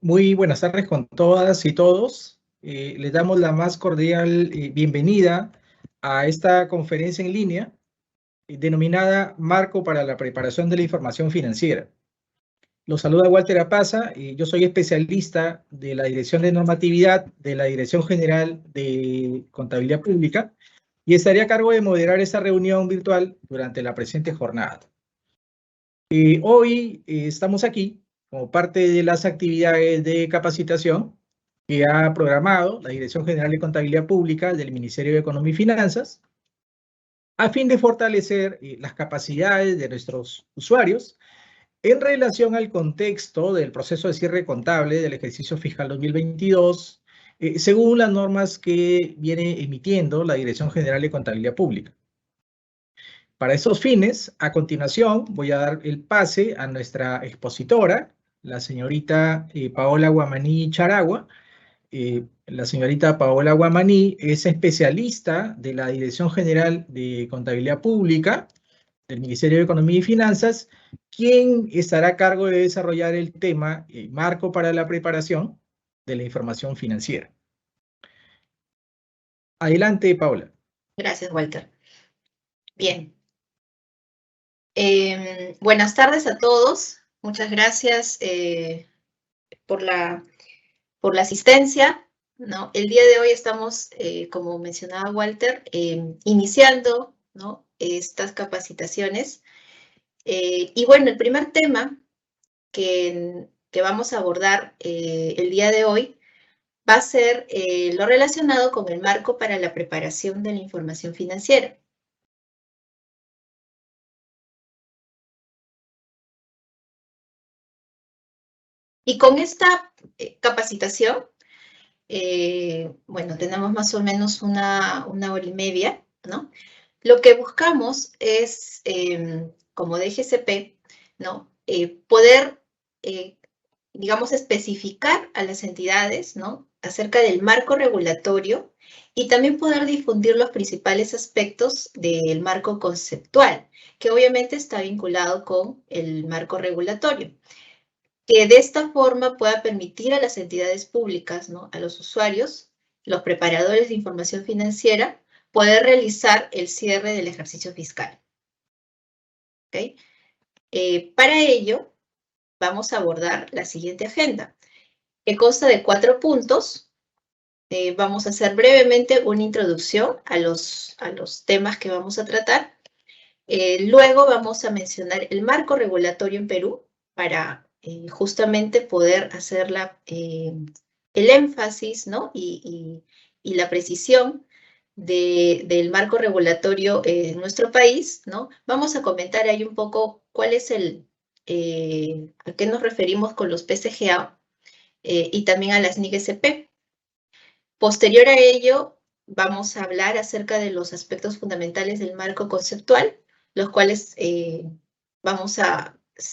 Muy buenas tardes con todas y todos. Les damos la más cordial bienvenida a esta conferencia en línea denominada Marco para la Preparación de la Información Financiera. Los saluda Walter Apaza y yo soy especialista de la Dirección de Normatividad de la Dirección General de Contabilidad Pública y estaré a cargo de moderar esta reunión virtual durante la presente jornada. Hoy estamos aquí como parte de las actividades de capacitación que ha programado la Dirección General de Contabilidad Pública del Ministerio de Economía y Finanzas a fin de fortalecer las capacidades de nuestros usuarios en relación al contexto del proceso de cierre contable del ejercicio fiscal 2022, según las normas que viene emitiendo la Dirección General de Contabilidad Pública. Para esos fines, a continuación, voy a dar el pase a nuestra expositora, la señorita Paola Guamaní Charagua. La señorita Paola Guamaní es especialista de la Dirección General de Contabilidad Pública del Ministerio de Economía y Finanzas, quien estará a cargo de desarrollar el tema Marco para la Preparación de la Información Financiera. Adelante, Paola. Gracias, Walter. Bien. Buenas tardes a todos. Muchas gracias por la asistencia, ¿no? El día de hoy estamos, como mencionaba Walter, iniciando, ¿no?, estas capacitaciones. Y bueno, el primer tema que vamos a abordar el día de hoy va a ser lo relacionado con el marco para la preparación de la información financiera. Y con esta capacitación, bueno, tenemos más o menos una hora y media, ¿no? Lo que buscamos es, como DGCP, ¿no?, poder, digamos, especificar a las entidades, ¿no?, acerca del marco regulatorio y también poder difundir los principales aspectos del marco conceptual, que obviamente está vinculado con el marco regulatorio, que de esta forma pueda permitir a las entidades públicas, ¿no?, a los usuarios, los preparadores de información financiera, poder realizar el cierre del ejercicio fiscal. ¿Okay? Para ello, vamos a abordar la siguiente agenda, que consta de 4 puntos. Vamos a hacer brevemente una introducción a los temas que vamos a tratar. Luego vamos a mencionar el marco regulatorio en Perú para justamente poder hacer el énfasis, ¿no?, y la precisión del marco regulatorio en nuestro país, ¿no? Vamos a comentar ahí un poco cuál es a qué nos referimos con los PCGA y también a las NIC-SP. Posterior a ello, vamos a hablar acerca de los aspectos fundamentales del marco conceptual, los cuales se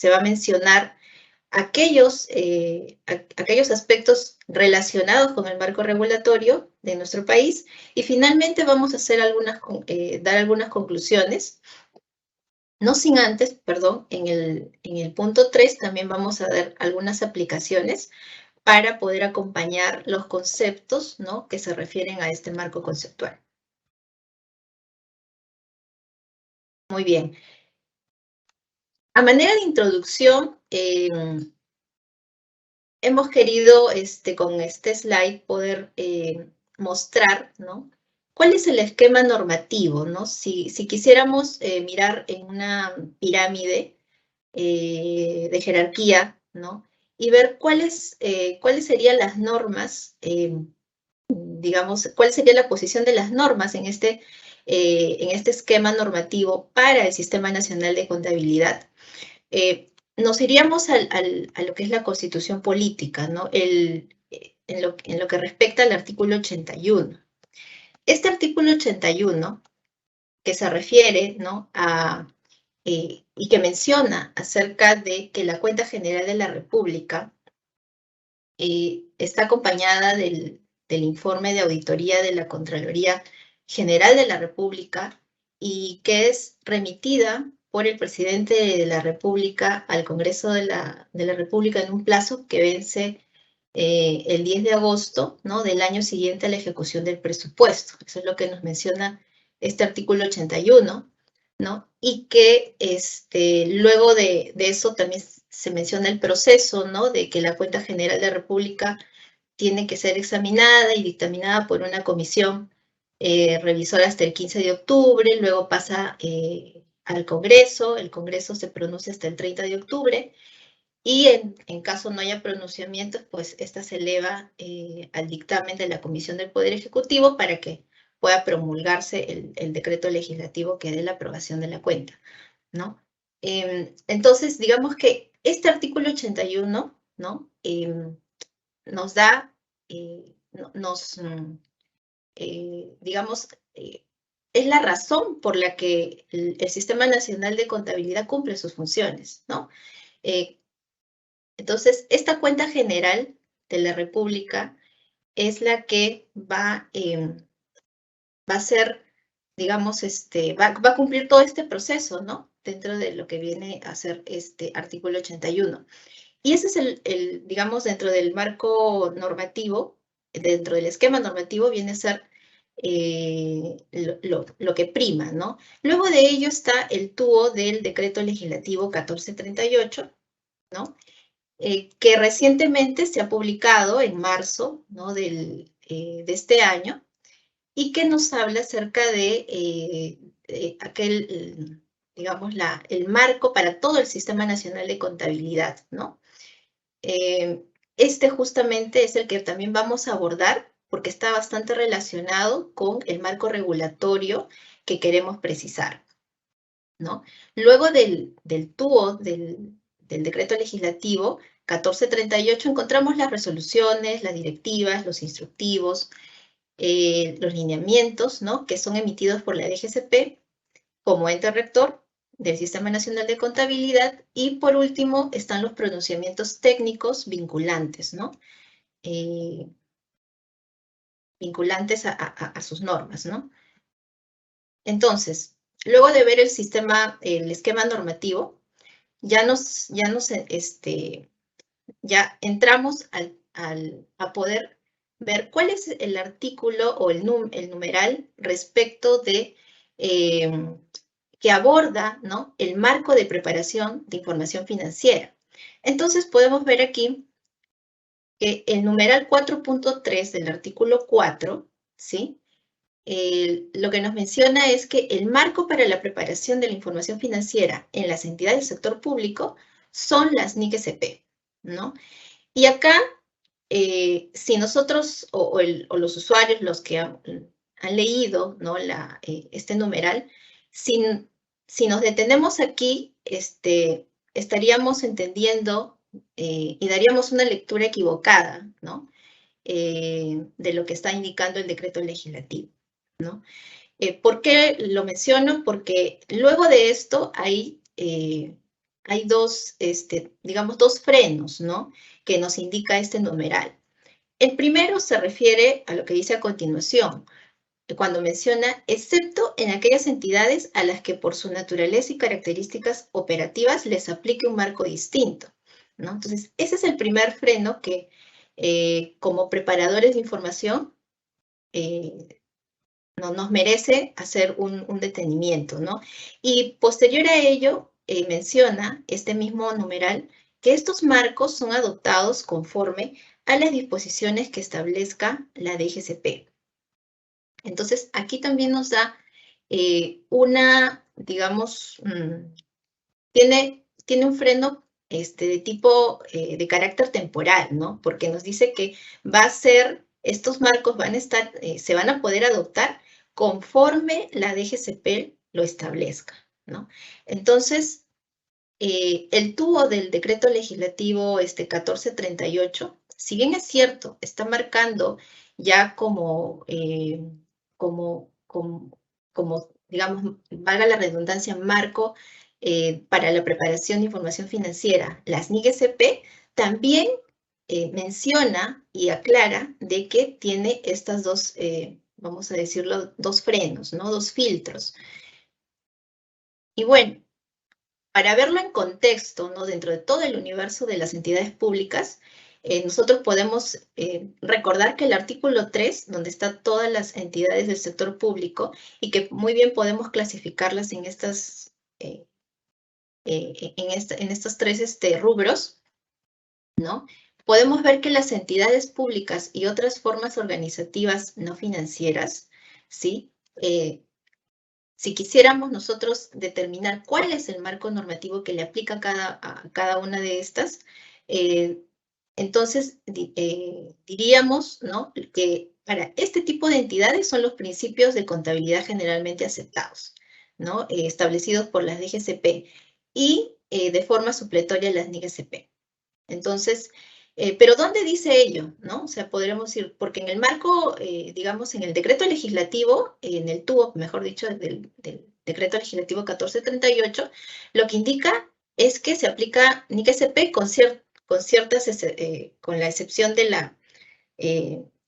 va a mencionar aquellos aspectos relacionados con el marco regulatorio de nuestro país, y finalmente vamos a hacer dar algunas conclusiones. No sin antes, perdón, en el punto 3 también vamos a dar algunas aplicaciones para poder acompañar los conceptos, ¿no?, que se refieren a este marco conceptual. Muy bien. A manera de introducción, hemos querido con este slide poder mostrar, ¿no?, cuál es el esquema normativo, ¿no? Si quisiéramos mirar en una pirámide de jerarquía, ¿no?, y ver cuáles serían las normas, digamos, cuál sería la posición de las normas en este esquema normativo para el Sistema Nacional de Contabilidad. Nos iríamos a lo que es la Constitución Política, ¿no?, en lo que respecta al artículo 81. Este artículo 81, que se refiere, ¿no?, y que menciona acerca de que la Cuenta General de la República está acompañada del informe de auditoría de la Contraloría General de la República y que es remitida por el presidente de la República al Congreso de la República en un plazo que vence el 10 de agosto, ¿no?, del año siguiente a la ejecución del presupuesto. Eso es lo que nos menciona este artículo 81, ¿no? Y que luego de eso también se menciona el proceso, ¿no?, de que la cuenta general de la República tiene que ser examinada y dictaminada por una comisión revisora hasta el 15 de octubre, luego pasa al Congreso, el Congreso se pronuncia hasta el 30 de octubre, y en caso no haya pronunciamientos, pues esta se eleva al dictamen de la Comisión del Poder Ejecutivo para que pueda promulgarse el decreto legislativo que dé la aprobación de la cuenta, ¿no? Entonces, digamos que este artículo 81, ¿no?, nos da, digamos, es la razón por la que el Sistema Nacional de Contabilidad cumple sus funciones, ¿no? Entonces, esta cuenta general de la República es la que va a ser, digamos, va a cumplir todo este proceso, ¿no?, dentro de lo que viene a ser este artículo 81. Y ese es digamos, dentro del marco normativo, dentro del esquema normativo viene a ser lo que prima, ¿no? Luego de ello está el TUO del decreto legislativo 1438, ¿no?, que recientemente se ha publicado en marzo, ¿no?, de este año, y que nos habla acerca de aquel, digamos, el marco para todo el Sistema Nacional de Contabilidad, ¿no? Justamente es el que también vamos a abordar porque está bastante relacionado con el marco regulatorio que queremos precisar, ¿no? Luego del TUO, del decreto legislativo 1438, encontramos las resoluciones, las directivas, los instructivos, los lineamientos, ¿no?, que son emitidos por la DGCP como ente rector del Sistema Nacional de Contabilidad, y por último están los pronunciamientos técnicos vinculantes, ¿no?, vinculantes a sus normas, ¿no? Entonces, luego de ver el esquema normativo, ya entramos a poder ver cuál es el artículo o el numeral respecto de que aborda, ¿no?, el marco de preparación de información financiera. Entonces podemos ver aquí que el numeral 4.3 del artículo 4, ¿sí?, lo que nos menciona es que el marco para la preparación de la información financiera en las entidades del sector público son las NIC-SP, ¿no? Y acá, si nosotros o los usuarios, los que han leído, ¿no?, este numeral, si nos detenemos aquí, estaríamos entendiendo y daríamos una lectura equivocada, ¿no?, de lo que está indicando el decreto legislativo, ¿no? ¿Por qué lo menciono? Porque luego de esto hay dos, digamos, dos frenos, ¿no?, que nos indica este numeral. El primero se refiere a lo que dice a continuación, cuando menciona, excepto en aquellas entidades a las que por su naturaleza y características operativas les aplique un marco distinto, ¿no? Entonces, ese es el primer freno que, como preparadores de información, nos merece hacer un detenimiento, ¿no? Y posterior a ello, menciona este mismo numeral que estos marcos son adoptados conforme a las disposiciones que establezca la DGCP. Entonces, aquí también nos da digamos, tiene un freno de tipo de carácter temporal, ¿no? Porque nos dice que estos marcos se van a poder adoptar conforme la DGCP lo establezca, ¿no? Entonces, el TUO del decreto legislativo 1438, si bien es cierto, está marcando ya como, digamos, valga la redundancia, marco para la preparación de información financiera, las NIC-SP, también menciona y aclara de que tiene estas dos, vamos a decirlo, dos frenos, ¿no?, dos filtros. Y bueno, para verlo en contexto, ¿no?, dentro de todo el universo de las entidades públicas, nosotros podemos recordar que el artículo 3, donde están todas las entidades del sector público, y que muy bien podemos clasificarlas en estos tres rubros, ¿no? Podemos ver que las entidades públicas y otras formas organizativas no financieras, ¿sí? Si quisiéramos nosotros determinar cuál es el marco normativo que le aplica a cada una de estas, entonces diríamos, ¿no?, que para este tipo de entidades son los principios de contabilidad generalmente aceptados, ¿no?, establecidos por las DGCP y de forma supletoria las NIGCP. Entonces, pero ¿dónde dice ello? ¿No? O sea, podríamos decir, porque en el marco, digamos, en el decreto legislativo, en el TUOP, mejor dicho, del decreto legislativo 1438, lo que indica es que se aplica NIGCP con la excepción de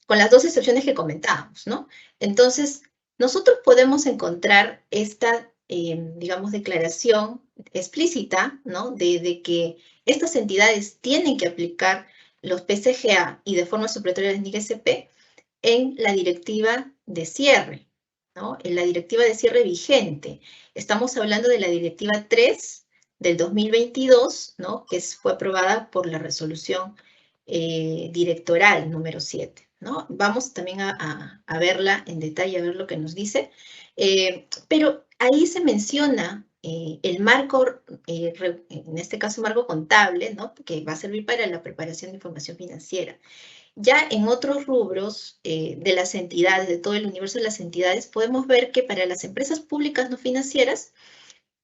con las dos excepciones que comentábamos, ¿no? Entonces, nosotros podemos encontrar esta, digamos, declaración explícita, ¿no?, de que estas entidades tienen que aplicar los PCGA y de forma supletoria las NIGCP en la directiva de cierre, ¿no?, en la directiva de cierre vigente. Estamos hablando de la directiva 3 del 2022, ¿no?, que fue aprobada por la resolución directoral número 7. ¿No? Vamos también a verla en detalle, a ver lo que nos dice. Pero ahí se menciona el marco, en este caso marco contable, ¿no?, que va a servir para la preparación de información financiera. Ya en otros rubros de las entidades, de todo el universo de las entidades, podemos ver que para las empresas públicas no financieras,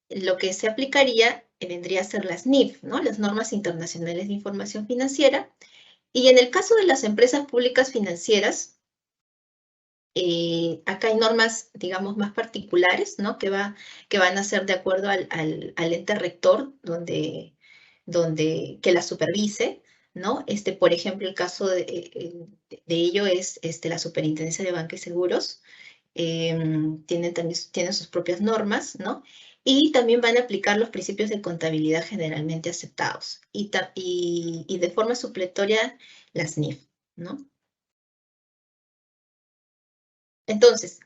lo que se aplicaría vendría a ser las NIF, ¿no?, las normas internacionales de información financiera. Y en el caso de las empresas públicas financieras, acá hay normas, digamos, más particulares, ¿no?, que van a ser de acuerdo al ente rector que la supervise, ¿no? Por ejemplo, el caso de ello es la Superintendencia de Banca y Seguros. Tienen sus propias normas, ¿no? Y también van a aplicar los principios de contabilidad generalmente aceptados. Y de forma supletoria, las NIF, ¿no? Entonces,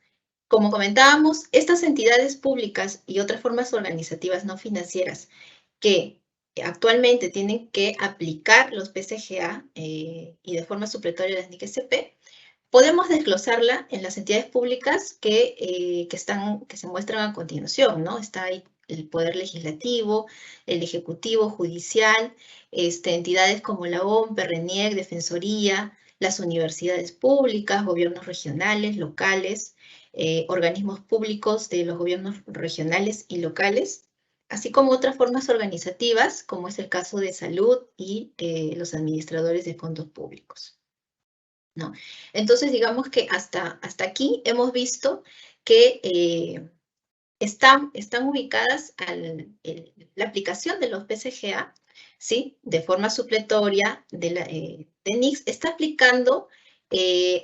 como comentábamos, estas entidades públicas y otras formas organizativas no financieras que actualmente tienen que aplicar los PCGA y de forma supletoria las NIGCP, podemos desglosarla en las entidades públicas que se muestran a continuación, ¿no? Está ahí el Poder Legislativo, el Ejecutivo, Judicial, entidades como la OMP, RENIEC, Defensoría, las universidades públicas, gobiernos regionales, locales, organismos públicos de los gobiernos regionales y locales, así como otras formas organizativas, como es el caso de salud y los administradores de fondos públicos, ¿no? Entonces, digamos que hasta aquí hemos visto que están ubicadas la aplicación de los PCGA, ¿sí?, de forma supletoria de NICS, está aplicando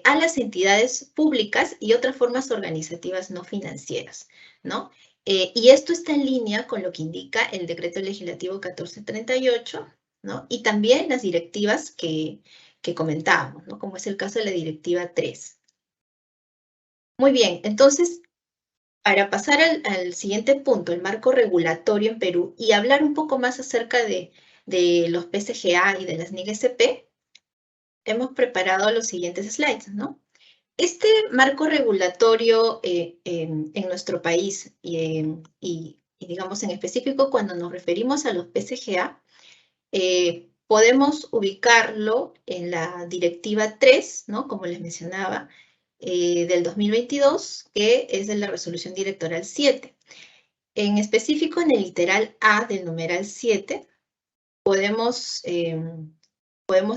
a las entidades públicas y otras formas organizativas no financieras, ¿no? Y esto está en línea con lo que indica el Decreto Legislativo 1438, ¿no? Y también las directivas que comentábamos, ¿no?, como es el caso de la Directiva 3. Muy bien, entonces, para pasar al siguiente punto, el marco regulatorio en Perú, y hablar un poco más acerca de los PCGA y de las NIGCP, hemos preparado los siguientes slides, ¿no? Este marco regulatorio en nuestro país, y digamos en específico cuando nos referimos a los PCGA, podemos ubicarlo en la Directiva 3, ¿no?, como les mencionaba, del 2022, que es de la Resolución Directoral 7. En específico, en el literal A del numeral 7, podemos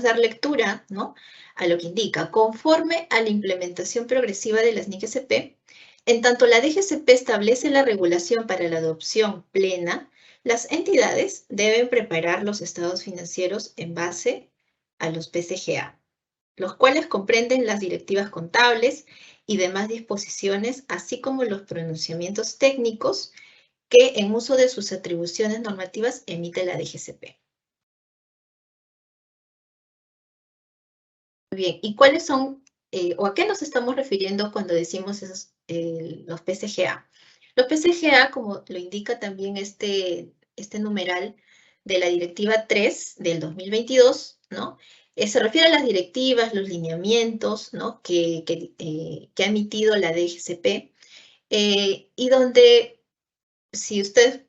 dar lectura, ¿no?, a lo que indica: conforme a la implementación progresiva de las NIGCP, en tanto la DGCP establece la regulación para la adopción plena, las entidades deben preparar los estados financieros en base a los PCGA, los cuales comprenden las directivas contables y demás disposiciones, así como los pronunciamientos técnicos que, en uso de sus atribuciones normativas, emite la DGCP. Muy bien, ¿y cuáles son, o a qué nos estamos refiriendo cuando decimos esos, los PCGA? Los PCGA, como lo indica también este numeral de la Directiva 3 del 2022, ¿no? Se refiere a las directivas, los lineamientos, ¿no? que ha emitido la DGCP, y donde, si usted,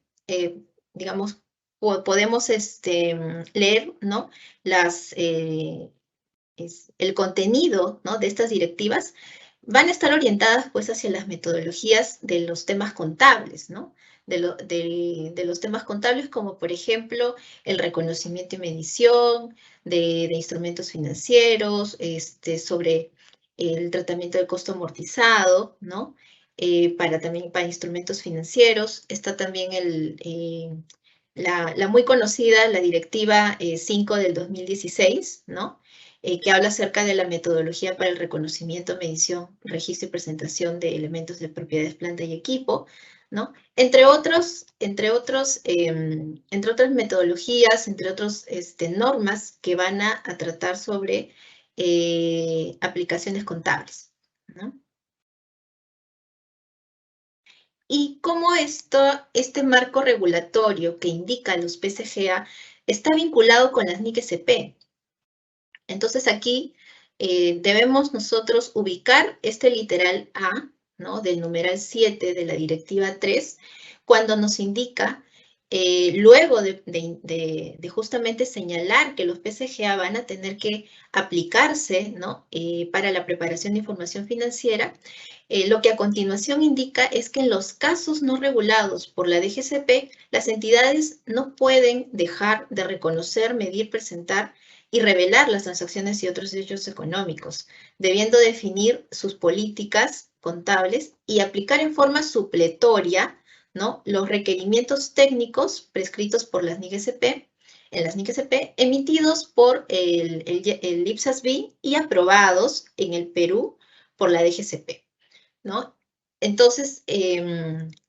digamos, podemos leer, ¿no? El contenido, ¿no? de estas directivas van a estar orientadas pues hacia las metodologías de los temas contables, ¿no? De los temas contables como por ejemplo el reconocimiento y medición de instrumentos financieros, sobre el tratamiento del costo amortizado, ¿no? También para instrumentos financieros. Está también la muy conocida, la Directiva 5 del 2016, ¿no? Que habla acerca de la metodología para el reconocimiento, medición, registro y presentación de elementos de propiedades, planta y equipo, ¿no? Entre otras metodologías, entre otras normas que van a tratar sobre aplicaciones contables, ¿no? Y cómo este marco regulatorio que indica los PCGA está vinculado con las NIC-SP. Entonces aquí debemos nosotros ubicar este literal A, ¿no? Del numeral 7 de la Directiva 3, cuando nos indica, luego de justamente señalar que los PCGA van a tener que aplicarse, ¿no? Para la preparación de información financiera, lo que a continuación indica es que en los casos no regulados por la DGCP, las entidades no pueden dejar de reconocer, medir, presentar y revelar las transacciones y otros hechos económicos, debiendo definir sus políticas contables y aplicar en forma supletoria, ¿no? los requerimientos técnicos prescritos por las NIC-SP, emitidos por el IPSAS-B y aprobados en el Perú por la DGCP, ¿no? Entonces,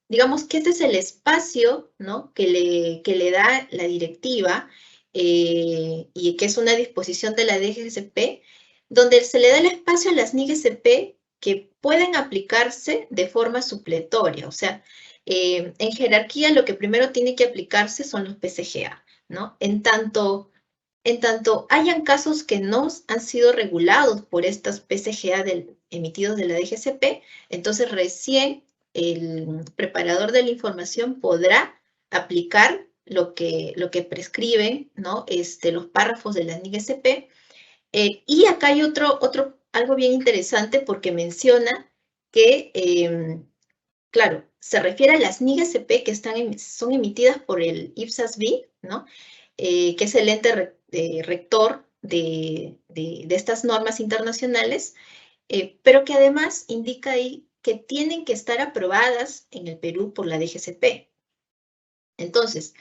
digamos que este es el espacio, ¿no? que le da la directiva, y que es una disposición de la DGCP, donde se le da el espacio a las NIC-SP que pueden aplicarse de forma supletoria. O sea, en jerarquía lo que primero tiene que aplicarse son los PCGA, ¿no? En tanto hayan casos que no han sido regulados por estos PCGA emitidos de la DGCP, entonces recién el preparador de la información podrá aplicar lo que prescriben, ¿no? Los párrafos de la NIC-SP. Y acá hay algo bien interesante porque menciona que, claro, se refiere a las NIC-SP que son emitidas por el IPSAS-B, ¿no? Que es el ente rector de estas normas internacionales, pero que además indica ahí que tienen que estar aprobadas en el Perú por la DGCP. Entonces,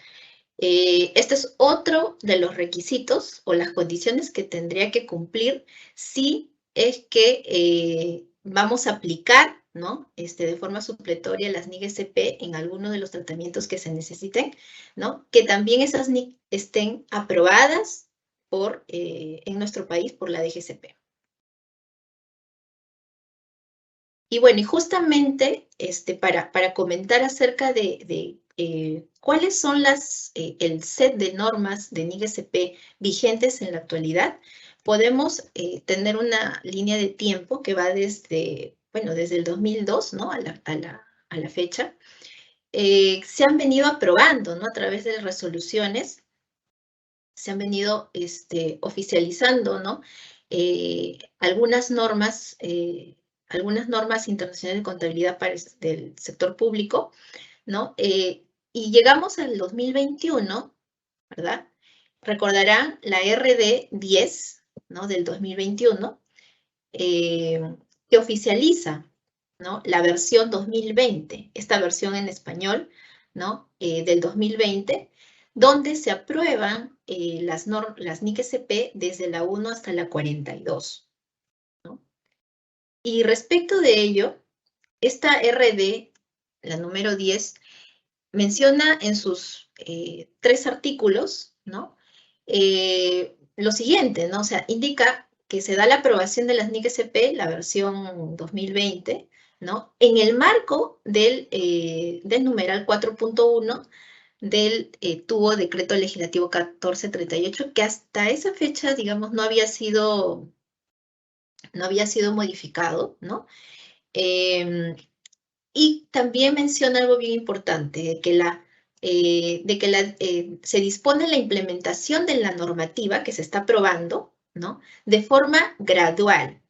este es otro de los requisitos o las condiciones que tendría que cumplir si es que vamos a aplicar, ¿no? De forma supletoria las NIC-SP en alguno de los tratamientos que se necesiten, ¿no? Que también esas NIC estén aprobadas en nuestro país por la DGCP. Y bueno, y justamente para comentar acerca de cuáles son el set de normas de NIC-SP vigentes en la actualidad, podemos tener una línea de tiempo que va desde el 2002, ¿no? a la fecha. Se han venido aprobando, ¿no? A través de resoluciones, se han venido oficializando, ¿no? Algunas normas internacionales de contabilidad del sector público, ¿no? Y llegamos al 2021, ¿verdad? Recordarán la RD 10, ¿no? Del 2021, que oficializa, ¿no? La versión 2020, esta versión en español, ¿no? Del 2020, donde se aprueban las NIC-SP desde la 1 hasta la 42, ¿no? Y respecto de ello, esta RD, la número 10, menciona en sus 3 artículos, ¿no? Lo siguiente, ¿no? O sea, indica que se da la aprobación de las NIC-SP, la versión 2020, ¿no? En el marco del numeral 4.1 del tubo decreto legislativo 1438, que hasta esa fecha, digamos, no había sido modificado, ¿no? Y también menciona algo bien importante, de que se dispone la implementación de la normativa que se está aprobando, ¿no? De forma gradual,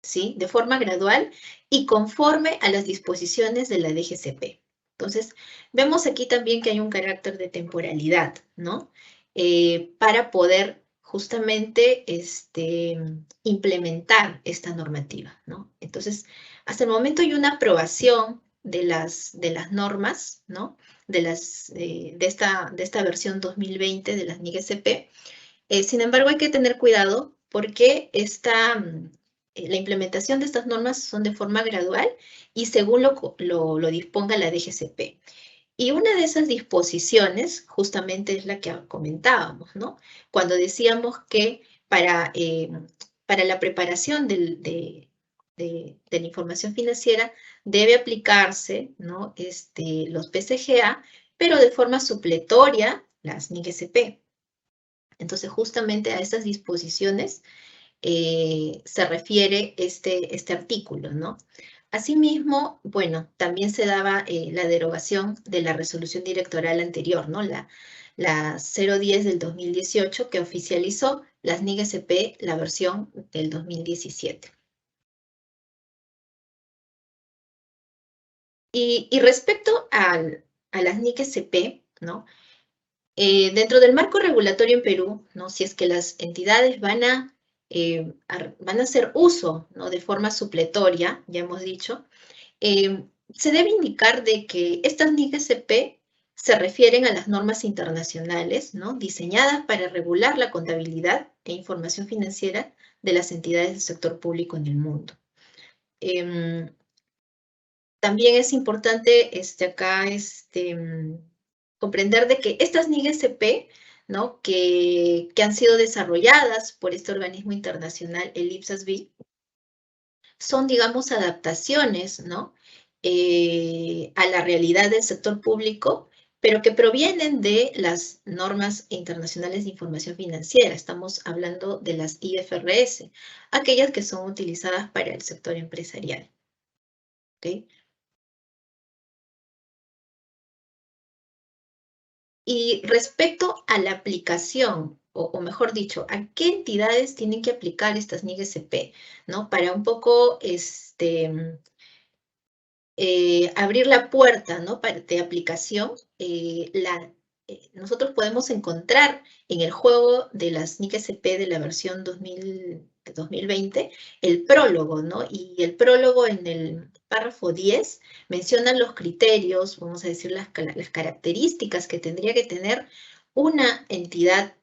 ¿sí? De forma gradual y conforme a las disposiciones de la DGCP. Entonces, vemos aquí también que hay un carácter de temporalidad, ¿no? Para poder justamente implementar esta normativa, ¿no? Entonces, hasta el momento hay una aprobación de las normas, ¿no? De esta versión 2020 de las NIC-SP. Sin embargo, hay que tener cuidado porque la implementación de estas normas son de forma gradual y según lo disponga la DGCP. Y una de esas disposiciones justamente es la que comentábamos, ¿no? Cuando decíamos que para la preparación de la información financiera debe aplicarse, ¿no? Los PCGA, pero de forma supletoria las NIC-SP. Entonces, justamente a estas disposiciones se refiere este artículo, ¿no? Asimismo, bueno, también se daba la derogación de la resolución directoral anterior, ¿no? La 010 del 2018, que oficializó las NIC-SP, la versión del 2017. Y respecto a las NIC-SP, ¿no? Dentro del marco regulatorio en Perú, ¿no? Si es que las entidades van a hacer uso, ¿no? De forma supletoria, ya hemos dicho, se debe indicar de que estas NIC-SP se refieren a las normas internacionales, ¿no? Diseñadas para regular la contabilidad e información financiera de las entidades del sector público en el mundo. También es importante acá comprender de que estas NIC-SP, ¿no? que han sido desarrolladas por este organismo internacional, el IPSAS-B, son, digamos, adaptaciones, ¿no? A la realidad del sector público, pero que provienen de las normas internacionales de información financiera. Estamos hablando de las IFRS, aquellas que son utilizadas para el sector empresarial. ¿Okay? Y respecto a la aplicación, o mejor dicho, ¿a qué entidades tienen que aplicar estas NIC-SP? ¿No? Para un poco abrir la puerta, ¿no? de aplicación, nosotros podemos encontrar en el juego de las NIC-SP de la versión 2020 el prólogo, ¿no? Y el prólogo en el párrafo 10 menciona los criterios, vamos a decir las características que tendría que tener una entidad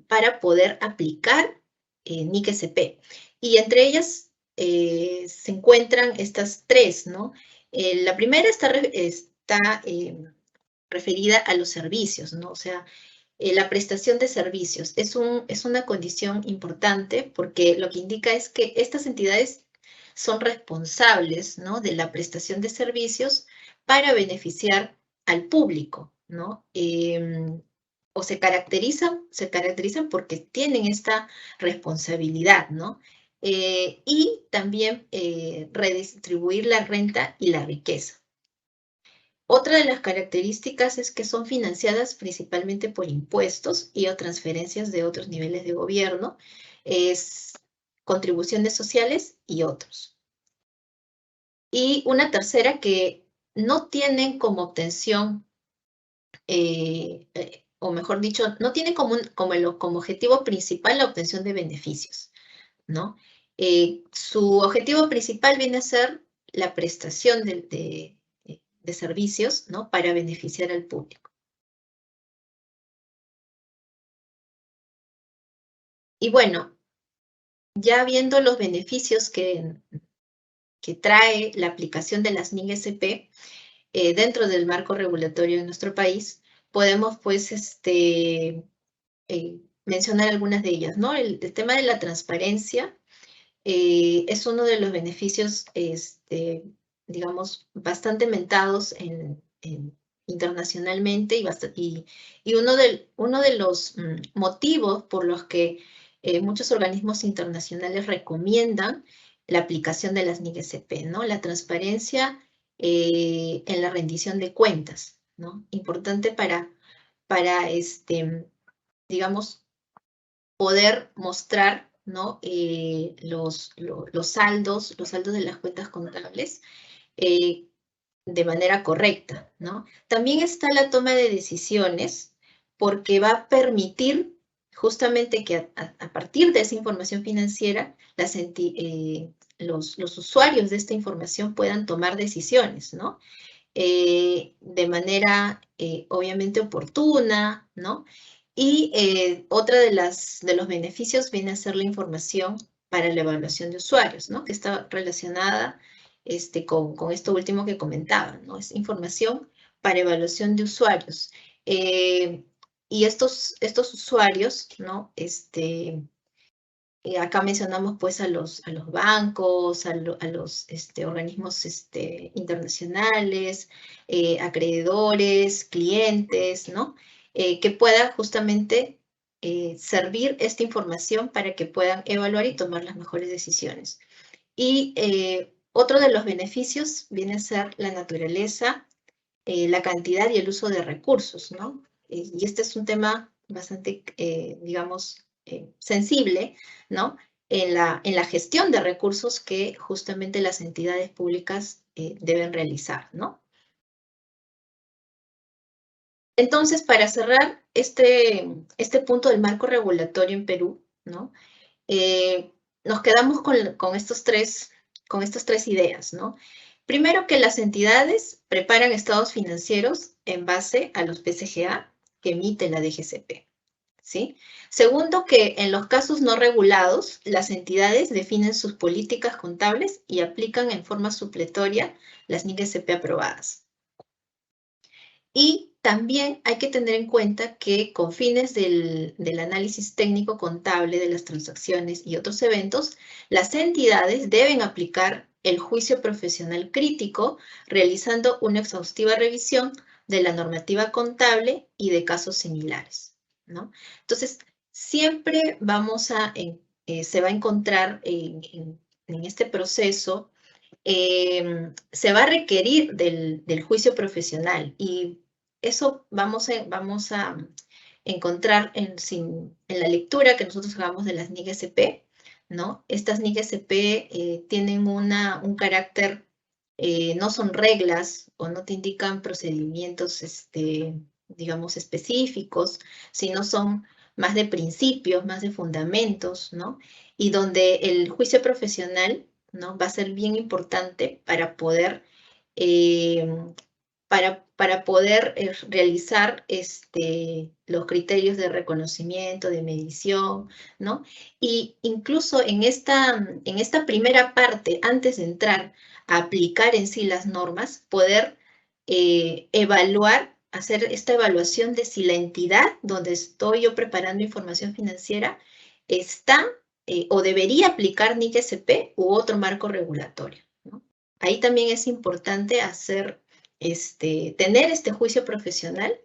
para poder aplicar NIC-SP. Y entre ellas se encuentran estas tres, ¿no? La primera está referida a los servicios, ¿no? O sea, la prestación de servicios es una condición importante porque lo que indica es que estas entidades son responsables, ¿no? De la prestación de servicios para beneficiar al público, ¿no? O se caracterizan porque tienen esta responsabilidad, ¿no? Y también redistribuir la renta y la riqueza. Otra de las características es que son financiadas principalmente por impuestos y o transferencias de otros niveles de gobierno, contribuciones sociales y otros. Y una tercera que no tienen como obtención, o mejor dicho, no tienen como objetivo principal la obtención de beneficios, ¿no? Su objetivo principal viene a ser la prestación de servicios, ¿no? Para beneficiar al público. Y bueno, ya viendo los beneficios que trae la aplicación de las NIC-SP dentro del marco regulatorio de nuestro país, podemos pues mencionar algunas de ellas, ¿no? El tema de la transparencia es uno de los beneficios, digamos, bastante mentados internacionalmente y uno de los motivos por los que muchos organismos internacionales recomiendan la aplicación de las NIC-SP, ¿no? La transparencia en la rendición de cuentas, ¿no? Importante para digamos, poder mostrar, ¿no? Los saldos de las cuentas contables eh, de manera correcta, ¿no? También está la toma de decisiones, porque va a permitir justamente que a partir de esa información financiera, los usuarios de esta información puedan tomar decisiones, ¿no? De manera obviamente oportuna, ¿no? Y otra de los beneficios viene a ser la información para la evaluación de usuarios, ¿no? Que está relacionada con esto último que comentaba, ¿no? Es información para evaluación de usuarios. Y estos usuarios, ¿no? Acá mencionamos pues a los bancos, a los organismos internacionales, acreedores, clientes, ¿no? Que pueda justamente servir esta información para que puedan evaluar y tomar las mejores decisiones. Y otro de los beneficios viene a ser la naturaleza, la cantidad y el uso de recursos, ¿no? Y este es un tema bastante, digamos, sensible, ¿no? En la gestión de recursos que justamente las entidades públicas deben realizar, ¿no? Entonces, para cerrar este punto del marco regulatorio en Perú, ¿no? Nos quedamos con estas tres ideas, ¿no? Primero, que las entidades preparan estados financieros en base a los PCGA que emite la DGCP, ¿sí? Segundo, que en los casos no regulados, las entidades definen sus políticas contables y aplican en forma supletoria las NIC-SP aprobadas. Y también hay que tener en cuenta que con fines del análisis técnico contable de las transacciones y otros eventos, las entidades deben aplicar el juicio profesional crítico, realizando una exhaustiva revisión de la normativa contable y de casos similares, ¿no? Entonces, siempre se va a encontrar en este proceso, se va a requerir del juicio profesional, y eso vamos a encontrar en la lectura que nosotros hagamos de las NIC-SP, ¿no? Estas NIC-SP tienen un carácter, no son reglas o no te indican procedimientos, digamos, específicos, sino son más de principios, más de fundamentos, ¿no? Y donde el juicio profesional, ¿no? Va a ser bien importante para poder realizar los criterios de reconocimiento, de medición, ¿no? Y incluso en esta primera parte, antes de entrar a aplicar en sí las normas, poder hacer esta evaluación de si la entidad donde estoy yo preparando información financiera está o debería aplicar NIC-SP u otro marco regulatorio, ¿no? Ahí también es importante tener este juicio profesional,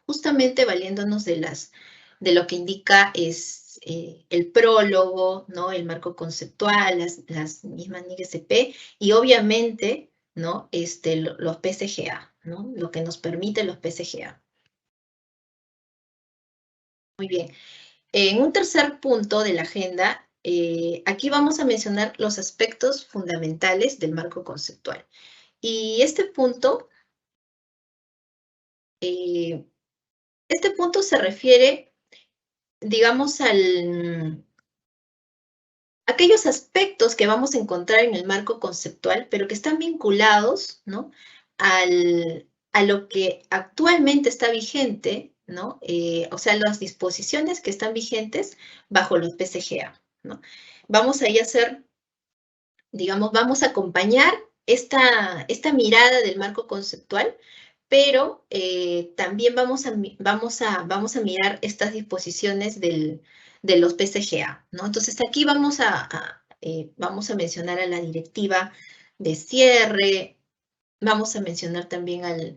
justamente valiéndonos de lo que indica el prólogo, ¿no? El marco conceptual, las mismas NIC-SP y obviamente, ¿no? Los PCGA, ¿no? Lo que nos permite los PCGA. Muy bien. En un tercer punto de la agenda, aquí vamos a mencionar los aspectos fundamentales del marco conceptual. Y este punto se refiere, digamos, aquellos aspectos que vamos a encontrar en el marco conceptual, pero que están vinculados, ¿no? a lo que actualmente está vigente, ¿no? O sea, las disposiciones que están vigentes bajo los PCGA, ¿no? Vamos a hacer, digamos, vamos a acompañar esta mirada del marco conceptual, pero también vamos a mirar estas disposiciones de los PCGA, ¿no? Entonces aquí vamos a mencionar a la directiva de cierre, vamos a mencionar también al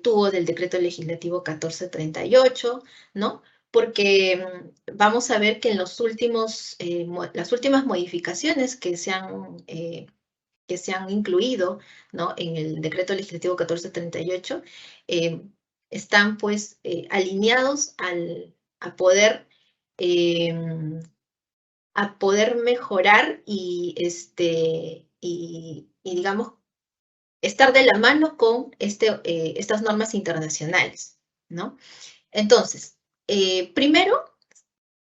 TUO del decreto legislativo 1438, ¿no? Porque vamos a ver que en las últimas modificaciones que se han incluido, ¿no? En el decreto legislativo 1438, están pues alineados a poder mejorar y digamos, estar de la mano con estas normas internacionales, ¿no? Entonces, primero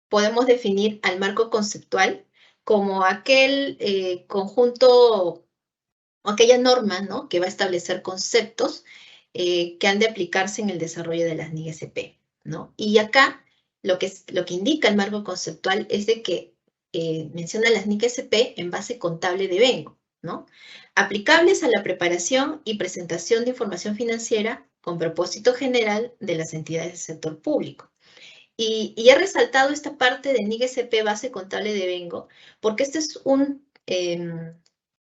podemos definir al marco conceptual como aquel conjunto, o aquella norma, ¿no? Que va a establecer conceptos que han de aplicarse en el desarrollo de las NIGSP, ¿no? Y acá lo que indica el marco conceptual es de que menciona las NIGSP en base contable de Vengo, ¿no? Aplicables a la preparación y presentación de información financiera con propósito general de las entidades del sector público. Y he resaltado esta parte de NIGSP base contable de Vengo porque este es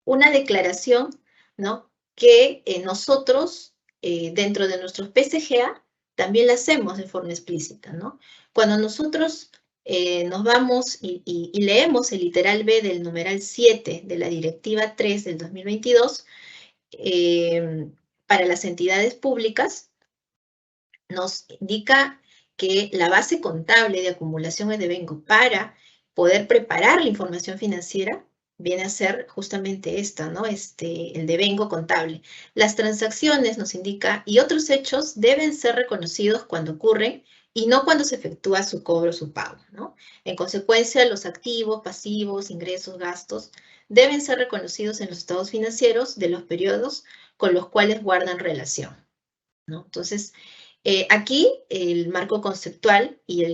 una declaración, ¿no? Que nosotros, dentro de nuestros PCGA, también la hacemos de forma explícita, ¿no? Cuando nosotros nos vamos y leemos el literal B del numeral 7 de la Directiva 3 del 2022, para las entidades públicas, nos indica que la base contable de acumulación de devengo para poder preparar la información financiera viene a ser justamente esta, ¿no? El devengo contable. Las transacciones, nos indica, y otros hechos deben ser reconocidos cuando ocurren y no cuando se efectúa su cobro o su pago, ¿no? En consecuencia, los activos, pasivos, ingresos, gastos, deben ser reconocidos en los estados financieros de los periodos con los cuales guardan relación, ¿no? Entonces, aquí el marco conceptual y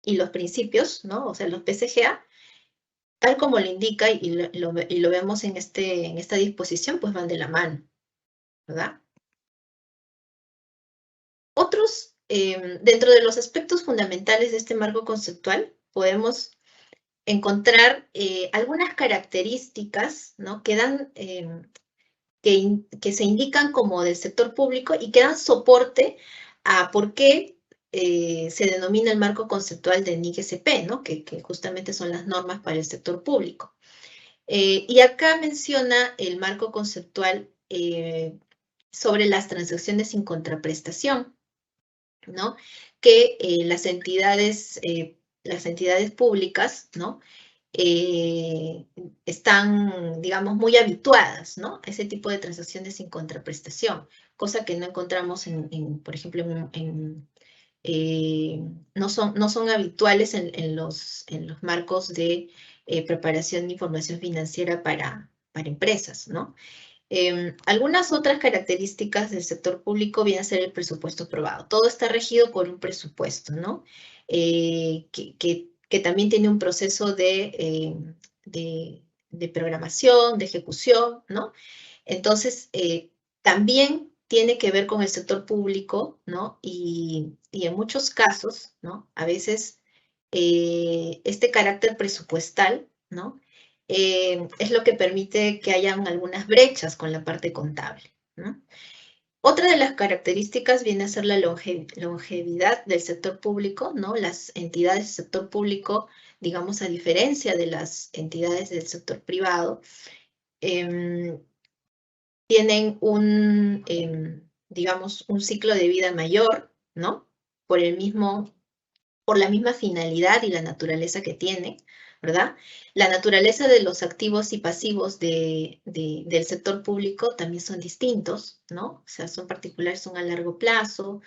los principios, ¿no? O sea, los PCGA, tal como lo indica y lo vemos en esta disposición, pues van de la mano, ¿verdad? Otros, dentro de los aspectos fundamentales de este marco conceptual, podemos encontrar algunas características, ¿no? Que dan, que se indican como del sector público y que dan soporte a por qué se denomina el marco conceptual de NIGSP, ¿no? Que justamente son las normas para el sector público. Y acá menciona el marco conceptual sobre las transacciones sin contraprestación, ¿no? Que las entidades públicas, ¿no? Están, digamos, muy habituadas, ¿no? A ese tipo de transacciones sin contraprestación, cosa que no encontramos por ejemplo, no son habituales en los marcos de preparación de información financiera para empresas, ¿no? Algunas otras características del sector público viene a ser el presupuesto aprobado. Todo está regido por un presupuesto, ¿no? Que también tiene un proceso de programación, de ejecución, ¿no? Entonces, también tiene que ver con el sector público, ¿no? Y en muchos casos, ¿no? A veces este carácter presupuestal, ¿no? Es lo que permite que hayan algunas brechas con la parte contable, ¿no? Otra de las características viene a ser la longevidad del sector público, ¿no? Las entidades del sector público, digamos, a diferencia de las entidades del sector privado, tienen digamos, un ciclo de vida mayor, ¿no? Por la misma finalidad y la naturaleza que tiene, ¿verdad? La naturaleza de los activos y pasivos del sector público también son distintos, ¿no? O sea, son particulares, son a largo plazo,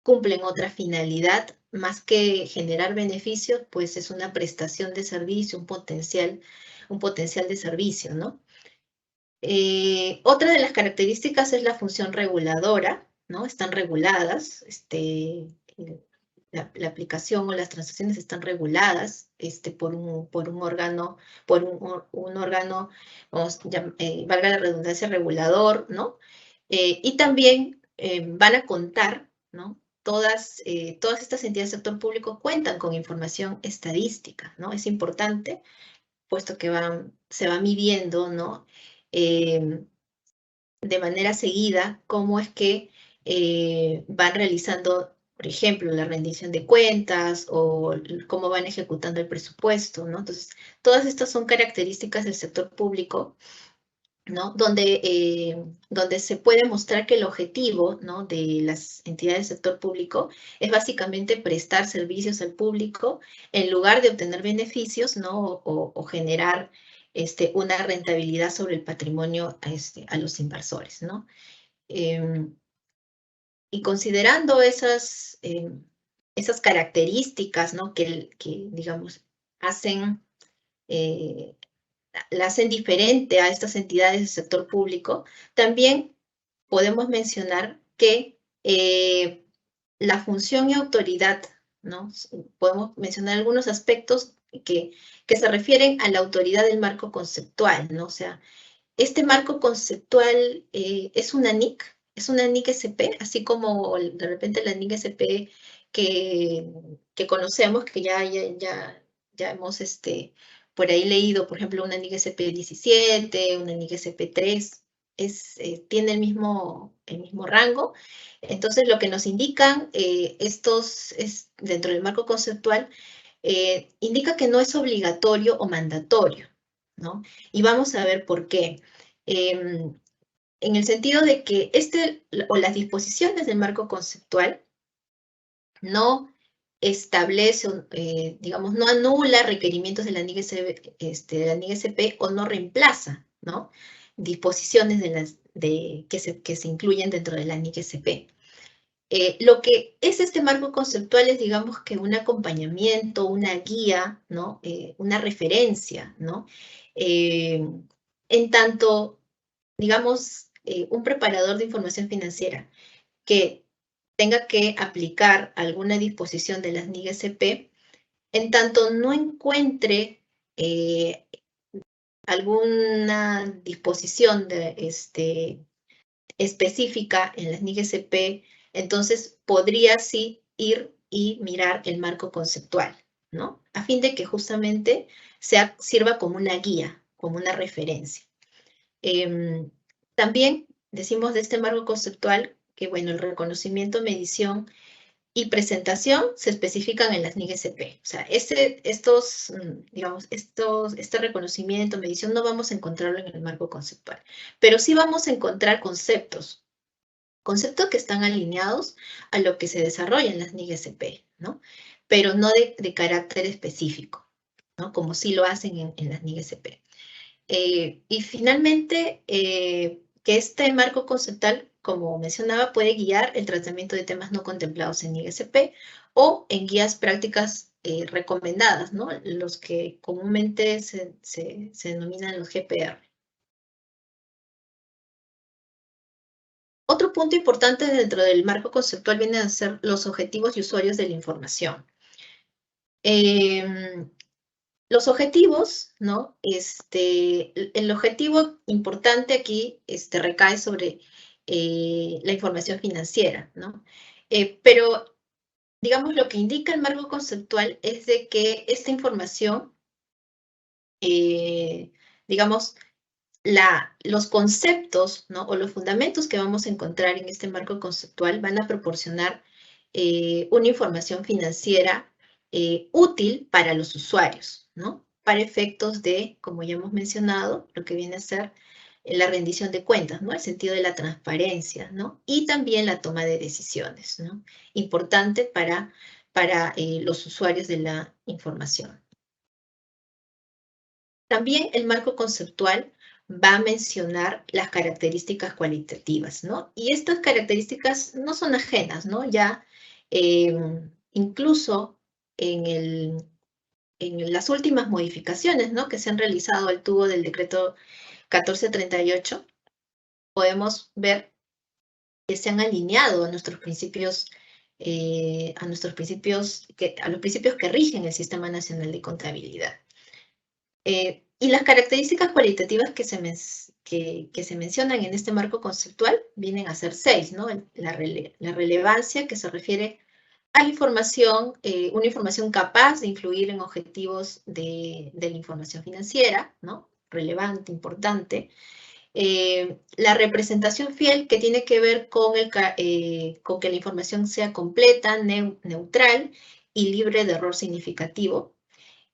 cumplen otra finalidad, más que generar beneficios, pues es una prestación de servicio, un potencial de servicio, ¿no? Otra de las características es la función reguladora, ¿no? Están reguladas, la aplicación o las transacciones están reguladas por un órgano, un órgano, valga la redundancia, regulador, ¿no? Y también van a contar, ¿no? Todas estas entidades del sector público cuentan con información estadística, ¿no? Es importante, puesto que se va midiendo, ¿no? De manera seguida cómo es que van realizando, por ejemplo, la rendición de cuentas o cómo van ejecutando el presupuesto, ¿no? Entonces, todas estas son características del sector público, ¿no? Donde se puede mostrar que el objetivo, ¿no? de las entidades del sector público es básicamente prestar servicios al público en lugar de obtener beneficios, ¿no? o generar una rentabilidad sobre el patrimonio a los inversores, ¿no? Y considerando esas características, ¿no? que digamos, la hacen diferente a estas entidades del sector público, también podemos mencionar que la función y autoridad, ¿no? Podemos mencionar algunos aspectos que se refieren a la autoridad del marco conceptual, ¿no? O sea, este marco conceptual es una NIC SP, así como de repente la NIC SP que conocemos, que ya hemos por ahí leído, por ejemplo, una NIC SP 17, una NIC SP 3, tiene el mismo rango. Entonces, lo que nos indican dentro del marco conceptual, indica que no es obligatorio o mandatorio, ¿no? Y vamos a ver por qué. En el sentido de que o las disposiciones del marco conceptual no establece, digamos, no anula requerimientos de la NIC SP o no reemplaza, ¿no? Disposiciones que se incluyen dentro de la NIC SP. Lo que es este marco conceptual es, digamos, que un acompañamiento, una guía, ¿no? Una referencia, ¿no? En tanto, digamos, un preparador de información financiera que tenga que aplicar alguna disposición de las NIC SP, en tanto no encuentre alguna disposición específica en las NIC SP, entonces podría sí ir y mirar el marco conceptual, ¿no? A fin de que justamente sirva como una guía, como una referencia. También decimos de este marco conceptual que, bueno, el reconocimiento, medición y presentación se especifican en las NIC SP. O sea, este reconocimiento, medición, no vamos a encontrarlo en el marco conceptual, pero sí vamos a encontrar conceptos que están alineados a lo que se desarrolla en las NIC SP, ¿no? Pero no de carácter específico, ¿no? Como sí lo hacen en las NIC SP. Y finalmente, que este marco conceptual, como mencionaba, puede guiar el tratamiento de temas no contemplados en NIC SP o en guías prácticas recomendadas, ¿no? Los que comúnmente se denominan los GPR. Otro punto importante dentro del marco conceptual viene a ser los objetivos y usuarios de la información. Los objetivos, ¿no? El objetivo importante aquí recae sobre la información financiera, ¿no? Pero, digamos, lo que indica el marco conceptual es de que esta información, digamos, los conceptos, ¿no? o los fundamentos que vamos a encontrar en este marco conceptual van a proporcionar una información financiera útil para los usuarios, ¿no? Para efectos de, como ya hemos mencionado, lo que viene a ser la rendición de cuentas, ¿no? El sentido de la transparencia, ¿no? Y también la toma de decisiones, ¿no? Importante para los usuarios de la información. También el marco conceptual va a mencionar las características cualitativas, ¿no? Y estas características no son ajenas, ¿no? Ya incluso en las últimas modificaciones, ¿no? que se han realizado al tubo del decreto 1438, podemos ver que se han alineado a nuestros principios a nuestros principios, a los principios que rigen el Sistema Nacional de Contabilidad. Y las características cualitativas que se mencionan en este marco conceptual vienen a ser 6, ¿no? La relevancia, que se refiere a la información, una información capaz de influir en objetivos de la información financiera, ¿no? Relevante, importante. La representación fiel, que tiene que ver con que la información sea completa, neutral y libre de error significativo.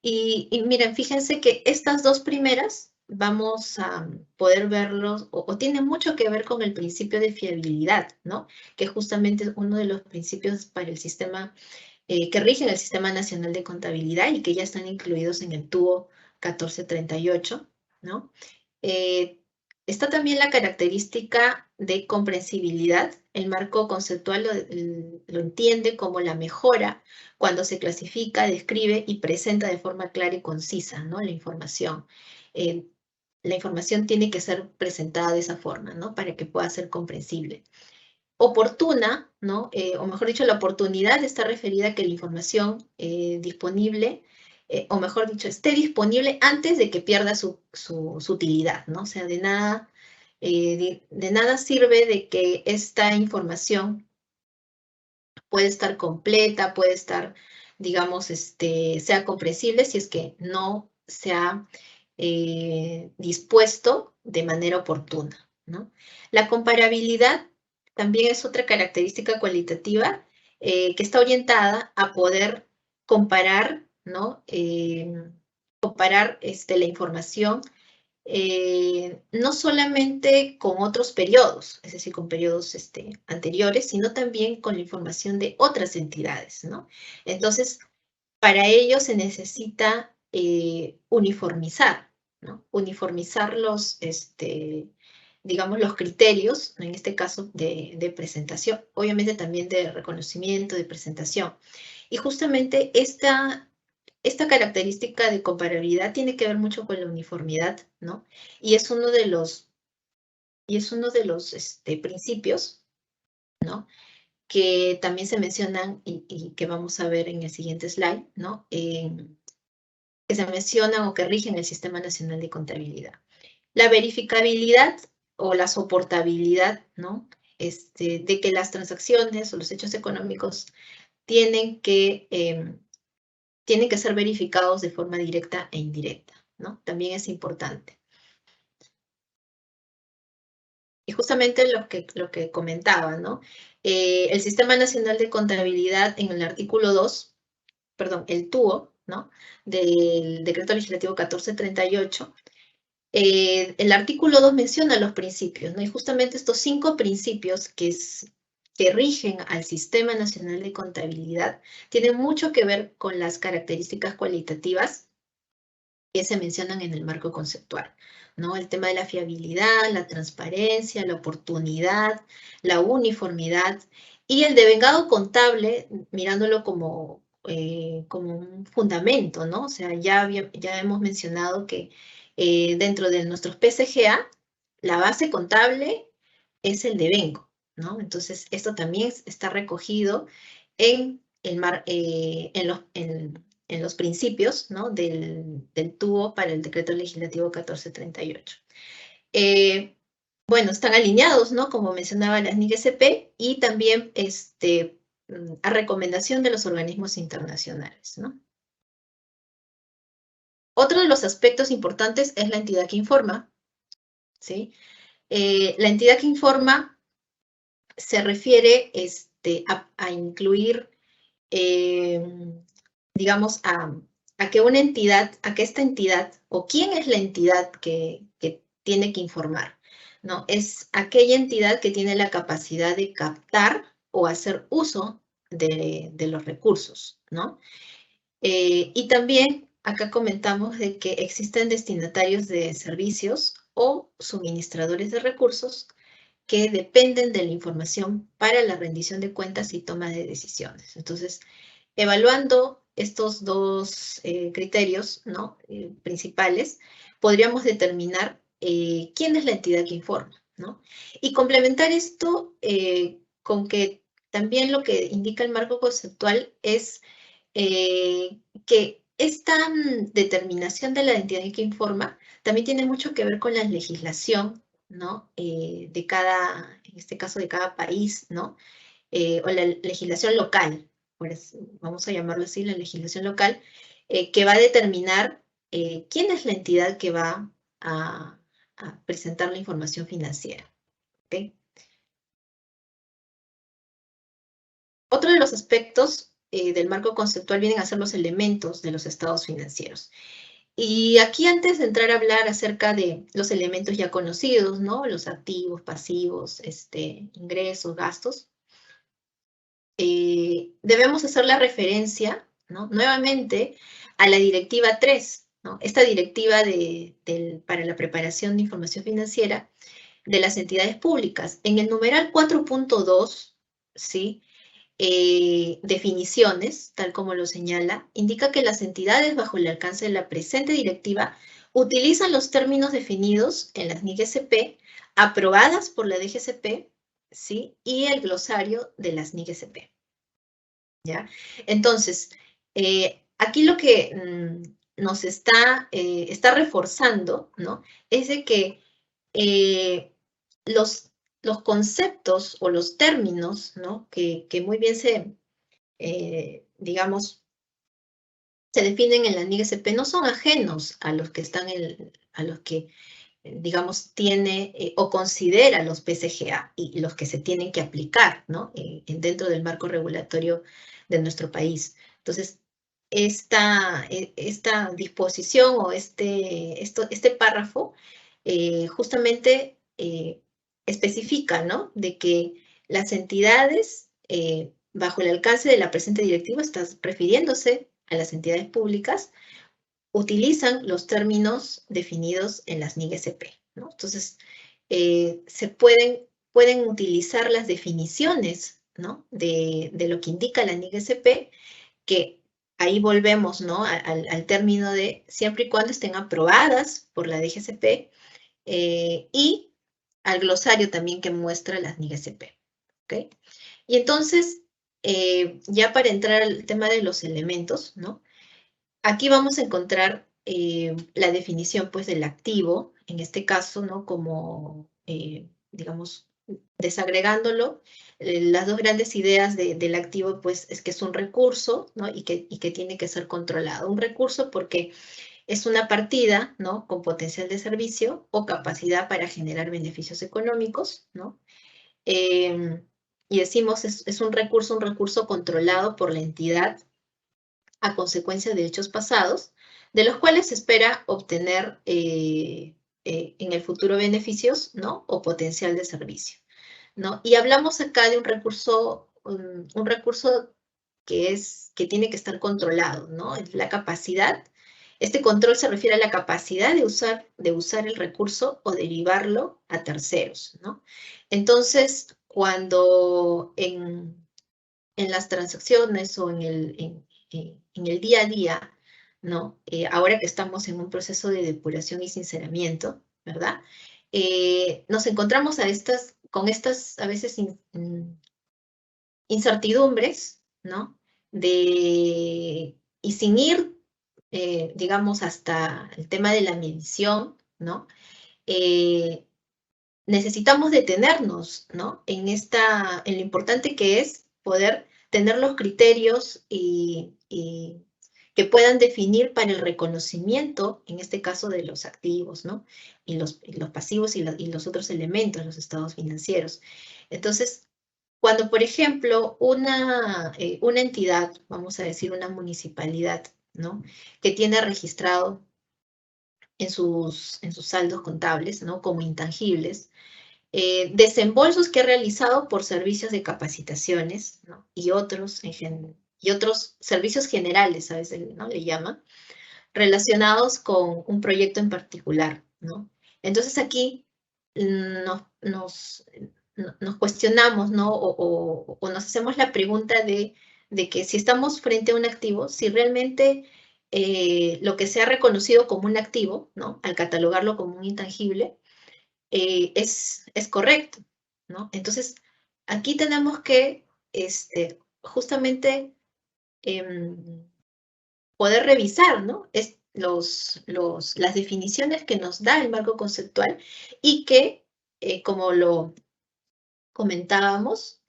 Y miren, fíjense que estas dos primeras vamos a poder verlos, o tienen mucho que ver con el principio de fiabilidad, ¿no? Que justamente es uno de los principios para el sistema, que rigen el Sistema Nacional de Contabilidad y que ya están incluidos en el TUO 1438, ¿no? Está también la característica de comprensibilidad. El marco conceptual lo entiende como la mejora cuando se clasifica, describe y presenta de forma clara y concisa, ¿no? La información. La información tiene que ser presentada de esa forma, ¿no? Para que pueda ser comprensible. Oportuna, ¿no? O mejor dicho, la oportunidad está referida a que la información disponible, o mejor dicho, esté disponible antes de que pierda su utilidad, ¿no? O sea, de nada sirve de que esta información puede estar completa, puede estar, digamos, sea comprensible si es que no se ha dispuesto de manera oportuna, ¿no? La comparabilidad también es otra característica cualitativa que está orientada a poder comparar, ¿no? Comparar la información no solamente con otros periodos, es decir, con periodos anteriores, sino también con la información de otras entidades, ¿no? Entonces, para ello se necesita uniformizar, ¿no? Uniformizar digamos, los criterios, en este caso de presentación, obviamente también de reconocimiento, de presentación. Y justamente esta característica de comparabilidad tiene que ver mucho con la uniformidad, ¿no? Y es uno de los principios, ¿no? Que también se mencionan y que vamos a ver en el siguiente slide, ¿no? Que se mencionan o que rigen el Sistema Nacional de Contabilidad. La verificabilidad o la soportabilidad, ¿no? De que las transacciones o los hechos económicos tienen que ser verificados de forma directa e indirecta, ¿no? También es importante. Y justamente lo que comentaba, ¿no? El Sistema Nacional de Contabilidad en el artículo 2, perdón, el TUO, ¿no? Del Decreto Legislativo 1438, el artículo 2 menciona los principios, ¿no? Y justamente estos 5 principios que rigen al Sistema Nacional de Contabilidad tienen mucho que ver con las características cualitativas que se mencionan en el marco conceptual, ¿no? El tema de la fiabilidad, la transparencia, la oportunidad, la uniformidad y el devengado contable, mirándolo como un fundamento, ¿no? O sea, ya hemos mencionado que dentro de nuestros PCGA, la base contable es el devengo, ¿no? Entonces, esto también está recogido en los principios, ¿no? del TUO para el Decreto Legislativo 1438. Bueno, están alineados, ¿no? Como mencionaba la SNIC-SP, y también a recomendación de los organismos internacionales, ¿no? Otro de los aspectos importantes es la entidad que informa, ¿sí? La entidad que informa se refiere a incluir, digamos, a que esta entidad, o quién es la entidad que tiene que informar, ¿no? Es aquella entidad que tiene la capacidad de captar o hacer uso de los recursos, ¿no? Y también acá comentamos de que existen destinatarios de servicios o suministradores de recursos que dependen de la información para la rendición de cuentas y toma de decisiones. Entonces, evaluando estos dos criterios, ¿no? Principales, podríamos determinar quién es la entidad que informa, ¿no? Y complementar esto con que también lo que indica el marco conceptual es que esta determinación de la identidad que informa también tiene mucho que ver con la legislación, ¿no? De cada, en este caso de cada país, ¿no? O la legislación local, vamos a llamarlo así, la legislación local, que va a determinar quién es la entidad que va a presentar la información financiera. ¿Okay? Otro de los aspectos del marco conceptual vienen a ser los elementos de los estados financieros. Y aquí, antes de entrar a hablar acerca de los elementos ya conocidos, ¿no? Los activos, pasivos, ingresos, gastos, debemos hacer la referencia, ¿no? Nuevamente a la directiva 3, ¿no? Esta directiva para la preparación de información financiera de las entidades públicas. En el numeral 4.2, ¿sí? Definiciones, tal como lo señala, indica que las entidades bajo el alcance de la presente directiva utilizan los términos definidos en las NIC-SP aprobadas por la DGCP, ¿sí? Y el glosario de las NIC-SP. ¿Ya? Entonces, aquí lo que nos está reforzando, ¿no? Es de que los conceptos o los términos, ¿no? Que muy bien digamos, se definen en la NIC-SP no son ajenos a los que están a los que, digamos, tiene o considera los PCGA y los que se tienen que aplicar, ¿no? Dentro del marco regulatorio de nuestro país. Entonces, esta disposición o este párrafo justamente especifica, ¿no? De que las entidades bajo el alcance de la presente directiva, estás refiriéndose a las entidades públicas, utilizan los términos definidos en las NIC-SP, ¿no? Entonces, se pueden utilizar las definiciones, ¿no? de lo que indica la NIC-SP, que ahí volvemos, ¿no? al término de siempre y cuando estén aprobadas por la DGCP y al glosario también que muestra las NIC-SP. ¿Okay? Y entonces, ya para entrar al tema de los elementos, ¿no? Aquí vamos a encontrar la definición, pues, del activo, en este caso, ¿no? Como, digamos, desagregándolo, las dos grandes ideas del activo, pues, es que es un recurso, ¿no? Y que tiene que ser controlado. Un recurso porque es una partida, ¿no? Con potencial de servicio o capacidad para generar beneficios económicos, ¿no? Y decimos, es un recurso controlado por la entidad a consecuencia de hechos pasados, de los cuales se espera obtener en el futuro beneficios, ¿no? O potencial de servicio, ¿no? Y hablamos acá de un recurso que tiene que estar controlado, ¿no? La capacidad, este control se refiere a la capacidad de usar el recurso o derivarlo a terceros, ¿no? Entonces, cuando en las transacciones o en el día a día, ¿no? Ahora que estamos en un proceso de depuración y sinceramiento, ¿verdad? Nos encontramos con estas a veces incertidumbres, ¿no? Y sin ir, digamos, hasta el tema de la medición, ¿no? Necesitamos detenernos, ¿no? En lo importante que es poder tener los criterios y que puedan definir para el reconocimiento, en este caso de los activos, ¿no? Y los pasivos y los otros elementos, los estados financieros. Entonces, cuando, por ejemplo, una entidad, vamos a decir una municipalidad, ¿no? Que tiene registrado en sus saldos contables, ¿no? Como intangibles, desembolsos que ha realizado por servicios de capacitaciones, ¿no? y otros servicios generales, a veces, ¿no? Le llaman, relacionados con un proyecto en particular, ¿no? Entonces aquí nos cuestionamos, ¿no? O nos hacemos la pregunta de que si estamos frente a un activo, si realmente lo que se ha reconocido como un activo, ¿no? Al catalogarlo como un intangible, es correcto, ¿no? Entonces, aquí tenemos que justamente poder revisar, ¿no? Las definiciones que nos da el marco conceptual y que, como lo comentábamos,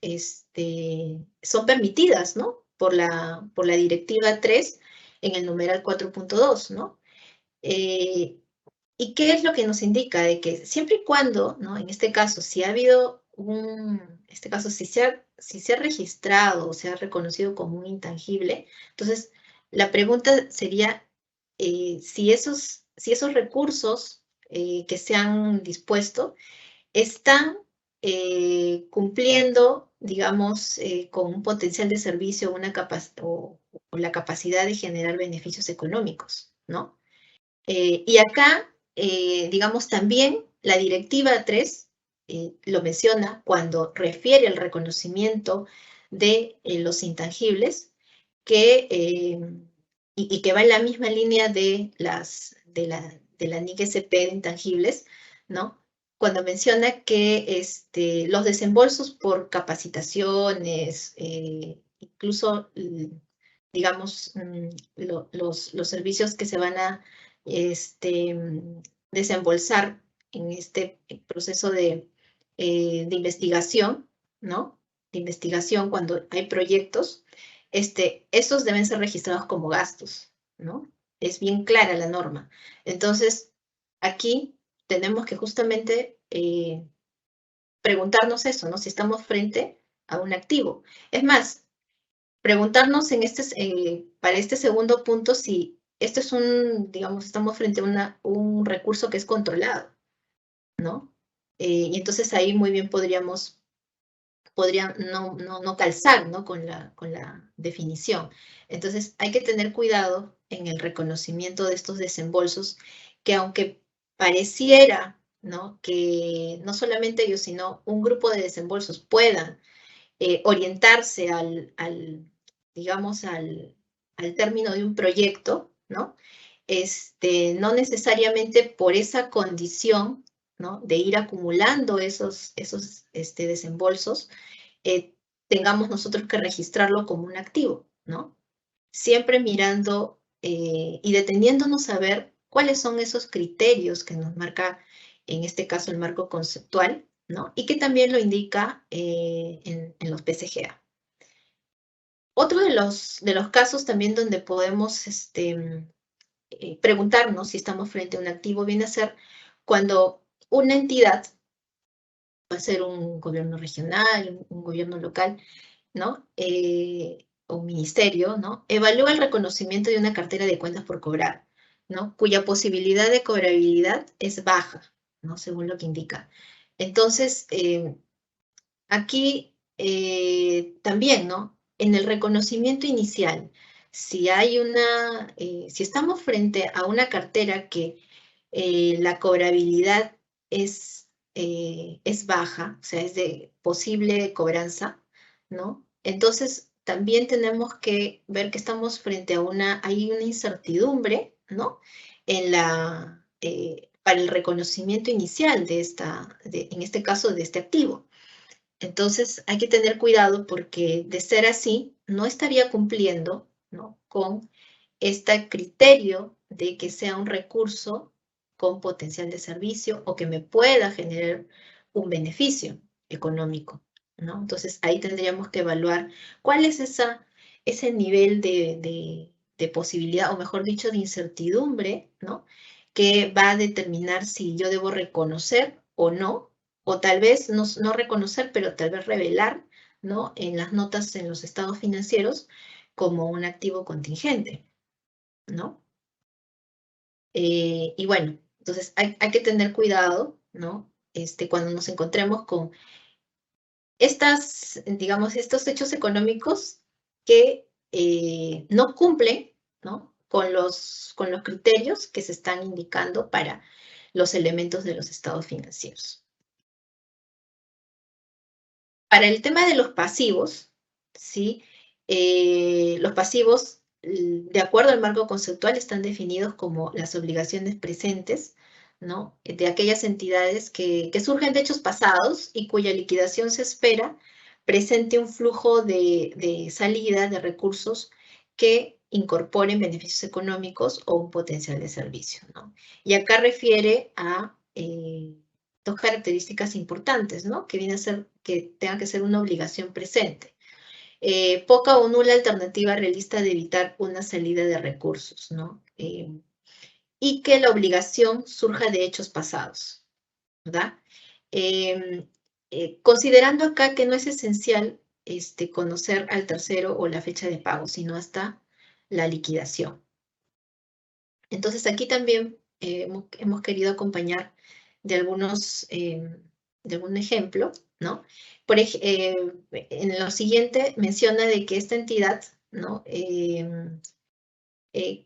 son permitidas, ¿no? Por la Directiva 3 en el numeral 4.2, ¿no? ¿Y qué es lo que nos indica? De que siempre y cuando, ¿no? En este caso, si ha habido si se ha registrado o se ha reconocido como un intangible, entonces la pregunta sería si esos recursos que se han dispuesto están cumpliendo, digamos, con un potencial de servicio o la capacidad de generar beneficios económicos, ¿no? Y acá, digamos, también la Directiva 3 lo menciona cuando refiere al reconocimiento de los intangibles, y que va en la misma línea de la NIC-SP de intangibles, ¿no? Cuando menciona que los desembolsos por capacitaciones, incluso, digamos, los servicios que se van a desembolsar en este proceso de investigación, ¿no? De investigación cuando hay proyectos, estos deben ser registrados como gastos, ¿no? Es bien clara la norma. Entonces, aquí tenemos que justamente preguntarnos eso, ¿no? Si estamos frente a un activo. Es más, preguntarnos para este segundo punto si esto es digamos, estamos frente a un recurso que es controlado, ¿no? Y entonces ahí muy bien podría no calzar, ¿no? Con la definición. Entonces hay que tener cuidado en el reconocimiento de estos desembolsos, que aunque pareciera, ¿no? Que no solamente ellos, sino un grupo de desembolsos puedan orientarse digamos, al término de un proyecto, ¿no? No necesariamente por esa condición, ¿no? De ir acumulando esos desembolsos, tengamos nosotros que registrarlo como un activo, ¿no? Siempre mirando y deteniéndonos a ver cuáles son esos criterios que nos marca, en este caso, el marco conceptual, ¿no? Y que también lo indica en los PCGA. Otro de los casos también donde podemos preguntarnos si estamos frente a un activo viene a ser cuando una entidad, puede ser un gobierno regional, un gobierno local, ¿no? O un ministerio, ¿no? Evalúa el reconocimiento de una cartera de cuentas por cobrar, ¿no? Cuya posibilidad de cobrabilidad es baja, ¿no? Según lo que indica. Entonces, aquí también, ¿no? En el reconocimiento inicial, si estamos frente a una cartera que la cobrabilidad es baja, o sea, es de posible cobranza, ¿no? Entonces, también tenemos que ver que estamos frente a hay una incertidumbre, ¿no? Para el reconocimiento inicial en este caso, de este activo. Entonces hay que tener cuidado porque, de ser así, no estaría cumpliendo, ¿no? Con este criterio de que sea un recurso con potencial de servicio o que me pueda generar un beneficio económico, ¿no? Entonces ahí tendríamos que evaluar cuál es ese nivel de posibilidad, o mejor dicho, de incertidumbre, ¿no? Que va a determinar si yo debo reconocer o no, o tal vez no reconocer, pero tal vez revelar, ¿no? En las notas, en los estados financieros, como un activo contingente, ¿no? Y bueno, entonces hay que tener cuidado, ¿no? Cuando nos encontremos con digamos, estos hechos económicos que no cumplen, ¿no? Con los criterios que se están indicando para los elementos de los estados financieros. Para el tema de los pasivos, ¿sí? Los pasivos, de acuerdo al marco conceptual, están definidos como las obligaciones presentes, ¿no? De aquellas entidades que surgen de hechos pasados y cuya liquidación se espera presente un flujo de salida de recursos que incorporen beneficios económicos o un potencial de servicio, ¿no? Y acá refiere a dos características importantes, ¿no? Que viene a ser que tenga que ser una obligación presente. Poca o nula alternativa realista de evitar una salida de recursos, ¿no? Y que la obligación surja de hechos pasados, ¿verdad? Considerando acá que no es esencial conocer al tercero o la fecha de pago, sino hasta la liquidación. Entonces aquí también hemos querido acompañar de de algún ejemplo, ¿no? En lo siguiente menciona de que esta entidad, ¿no?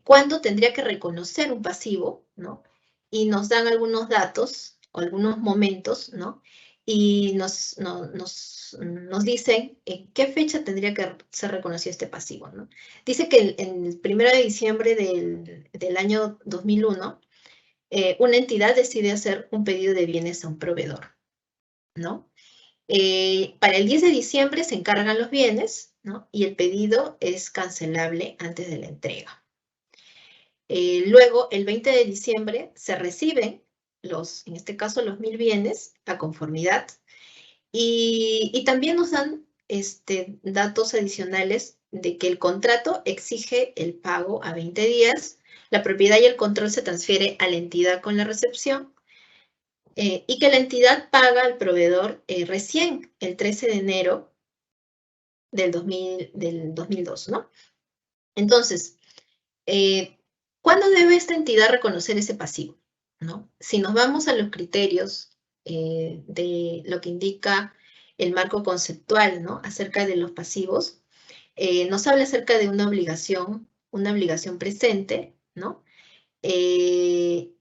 ¿Cuándo tendría que reconocer un pasivo, ¿no? Y nos dan algunos datos o algunos momentos, ¿no? Y nos dicen en qué fecha tendría que ser reconocido este pasivo, ¿no? Dice que en el 1 de diciembre del año 2001, una entidad decide hacer un pedido de bienes a un proveedor, ¿no? Para el 10 de diciembre se encargan los bienes, ¿no? Y el pedido es cancelable antes de la entrega. Luego, el 20 de diciembre, se reciben en este caso, los 1000 bienes a conformidad. Y también nos dan datos adicionales de que el contrato exige el pago a 20 días, la propiedad y el control se transfiere a la entidad con la recepción, y que la entidad paga al proveedor recién el 13 de enero del 2002, ¿no? Entonces, ¿cuándo debe esta entidad reconocer ese pasivo? ¿No? Si nos vamos a los criterios de lo que indica el marco conceptual, ¿no? Acerca de los pasivos, nos habla acerca de una obligación presente, ¿no? ¿Y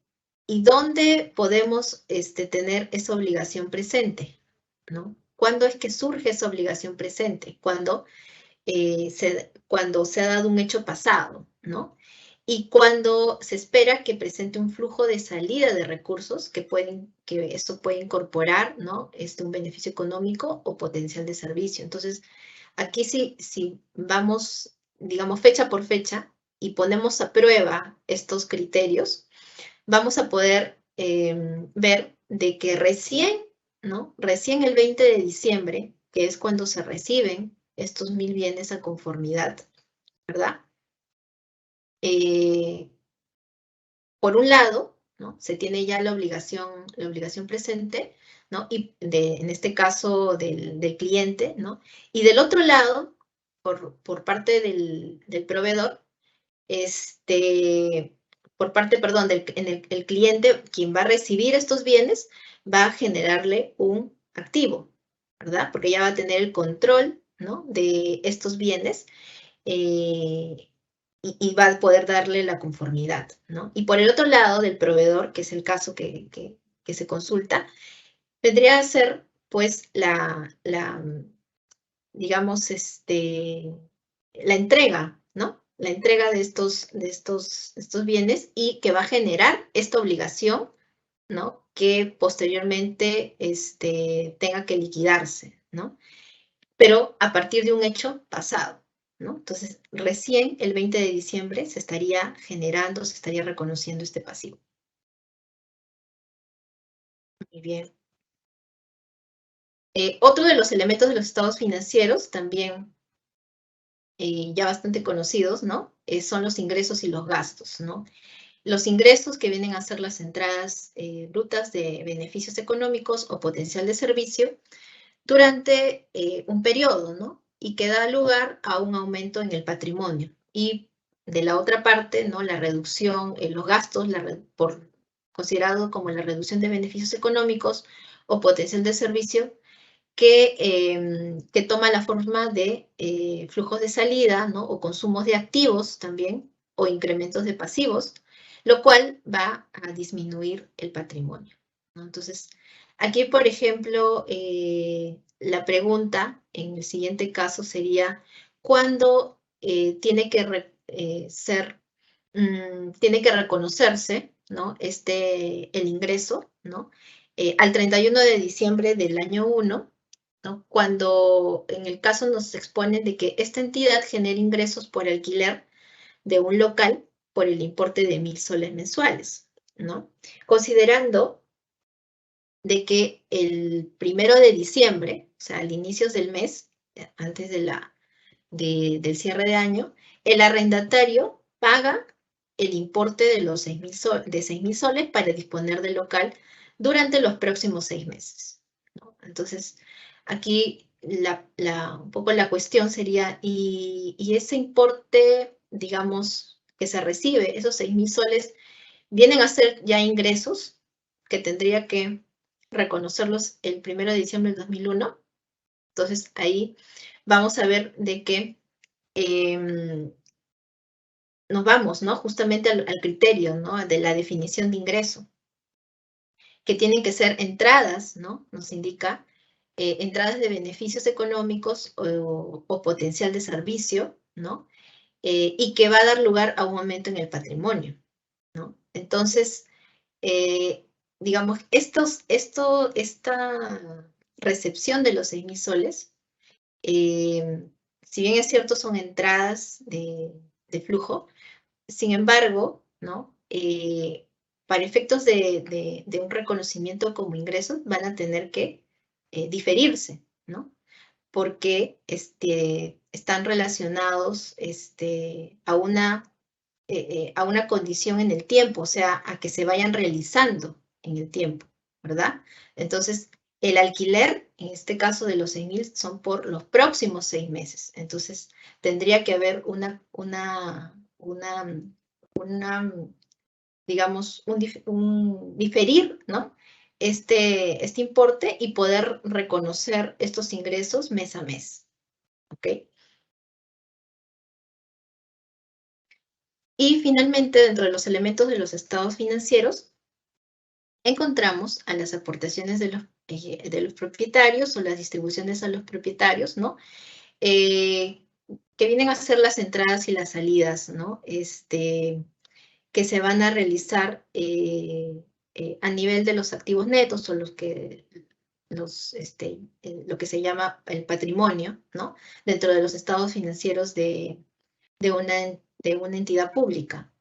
dónde podemos tener esa obligación presente? ¿No? ¿Cuándo es que surge esa obligación presente? Cuando se ha dado un hecho pasado, ¿no? Y cuando se espera que presente un flujo de salida de recursos que esto puede incorporar, ¿no? Un beneficio económico o potencial de servicio. Entonces, aquí si vamos, digamos, fecha por fecha y ponemos a prueba estos criterios, vamos a poder ver de que recién, ¿no? Recién el 20 de diciembre, que es cuando se reciben estos 1000 bienes a conformidad, ¿verdad? Por un lado, ¿no? Se tiene ya la obligación presente, ¿no? Y en este caso del cliente, ¿no? Y del otro lado, por parte del proveedor, por parte, perdón, el cliente, quien va a recibir estos bienes, va a generarle un activo, ¿verdad? Porque ya va a tener el control, ¿no? De estos bienes y va a poder darle la conformidad, ¿no? Y por el otro lado, del proveedor, que es el caso que se consulta, vendría a ser, pues, digamos, la entrega, ¿no? La entrega de estos bienes y que va a generar esta obligación, ¿no? Que posteriormente tenga que liquidarse, ¿no? Pero a partir de un hecho pasado, ¿no? Entonces, recién el 20 de diciembre se estaría generando, se estaría reconociendo este pasivo. Muy bien. Otro de los elementos de los estados financieros, también ya bastante conocidos, ¿no? Son los ingresos y los gastos, ¿no? Los ingresos que vienen a ser las entradas brutas de beneficios económicos o potencial de servicio durante un periodo, ¿no? Y que da lugar a un aumento en el patrimonio. Y de la otra parte, ¿no? La reducción, los gastos, considerado como la reducción de beneficios económicos o potencial de servicio, que toma la forma de flujos de salida, ¿no? O consumos de activos también, o incrementos de pasivos, lo cual va a disminuir el patrimonio, ¿no? Entonces, aquí, por ejemplo, la pregunta en el siguiente caso sería, ¿cuándo tiene que reconocerse, ¿no? El ingreso, ¿no? Al 31 de diciembre del año 1, ¿no? Cuando en el caso nos exponen de que esta entidad genera ingresos por alquiler de un local por el importe de 1.000 soles mensuales, ¿no? Considerando de que el 1 de diciembre, o sea, al inicio del mes, antes del cierre de año, el arrendatario paga el importe de los 6.000 soles para disponer del local durante los próximos 6 meses, ¿no? Entonces, aquí un poco la cuestión sería, ¿y ese importe, digamos, que se recibe, esos 6.000 soles, vienen a ser ya ingresos que tendría que reconocerlos el 1 de diciembre del 2001? Entonces, ahí vamos a ver de que nos vamos, ¿no? Justamente al criterio, ¿no? De la definición de ingreso, que tienen que ser entradas, ¿no? Nos indica entradas de beneficios económicos o potencial de servicio, ¿no? Y que va a dar lugar a un aumento en el patrimonio, ¿no? Entonces, digamos, esta recepción de los 6.000 soles, si bien es cierto, son entradas de flujo, sin embargo, ¿no? Para efectos de un reconocimiento como ingresos, van a tener que diferirse, ¿no? Porque están relacionados a una condición en el tiempo, o sea, a que se vayan realizando en el tiempo, ¿verdad? Entonces, el alquiler, en este caso de los 6.000, son por los próximos 6 meses. Entonces, tendría que haber digamos, un diferir, ¿no? Este importe y poder reconocer estos ingresos mes a mes, ¿ok? Y finalmente, dentro de los elementos de los estados financieros, encontramos a las aportaciones de los propietarios o las distribuciones a los propietarios, ¿no? Que vienen a ser las entradas y las salidas, ¿no? Que se van a realizar a nivel de los activos netos o lo que se llama el patrimonio, ¿no? Dentro de los estados financieros de una entidad pública.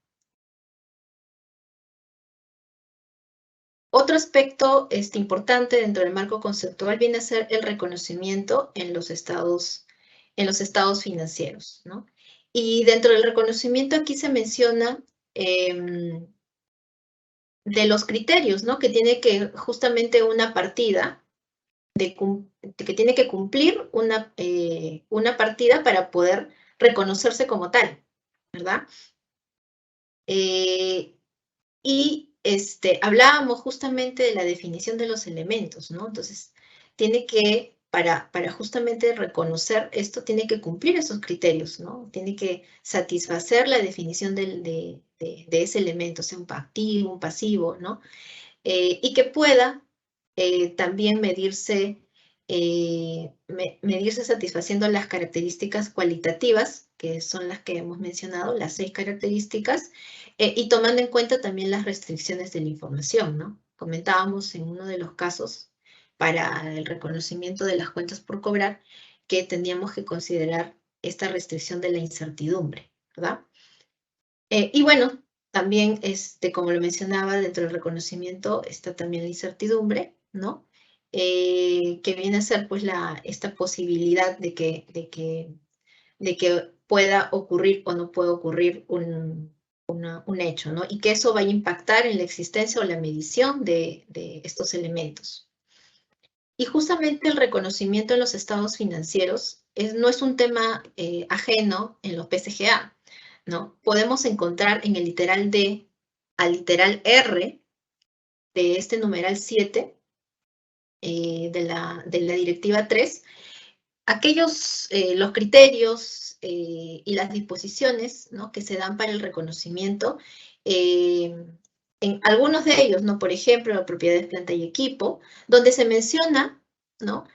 Otro aspecto importante dentro del marco conceptual viene a ser el reconocimiento en los estados financieros, ¿no? Y dentro del reconocimiento aquí se menciona de los criterios, ¿no? Que tiene que justamente una partida, que tiene que cumplir una partida para poder reconocerse como tal, ¿verdad? Y hablábamos justamente de la definición de los elementos, ¿no? Entonces, tiene que, para justamente reconocer esto, tiene que cumplir esos criterios, ¿no? Tiene que satisfacer la definición de ese elemento, sea un activo, un pasivo, ¿no? Y que pueda también medirse satisfaciendo las características cualitativas, que son las que hemos mencionado, las 6 características, y tomando en cuenta también las restricciones de la información, ¿no? Comentábamos en uno de los casos para el reconocimiento de las cuentas por cobrar que tendríamos que considerar esta restricción de la incertidumbre, ¿verdad? Y bueno, también, como lo mencionaba, dentro del reconocimiento está también la incertidumbre, ¿no? Que viene a ser pues esta posibilidad de que pueda ocurrir o no pueda ocurrir un hecho, ¿no? Y que eso vaya a impactar en la existencia o la medición de estos elementos. Y justamente el reconocimiento en los estados financieros no es un tema ajeno en los PCGA, ¿no? Podemos encontrar en el literal D al literal R de este numeral 7 de la directiva 3, los criterios y las disposiciones, ¿no? Que se dan para el reconocimiento, en algunos de ellos, ¿no? Por ejemplo, la propiedad de planta y equipo, donde se menciona, ¿no?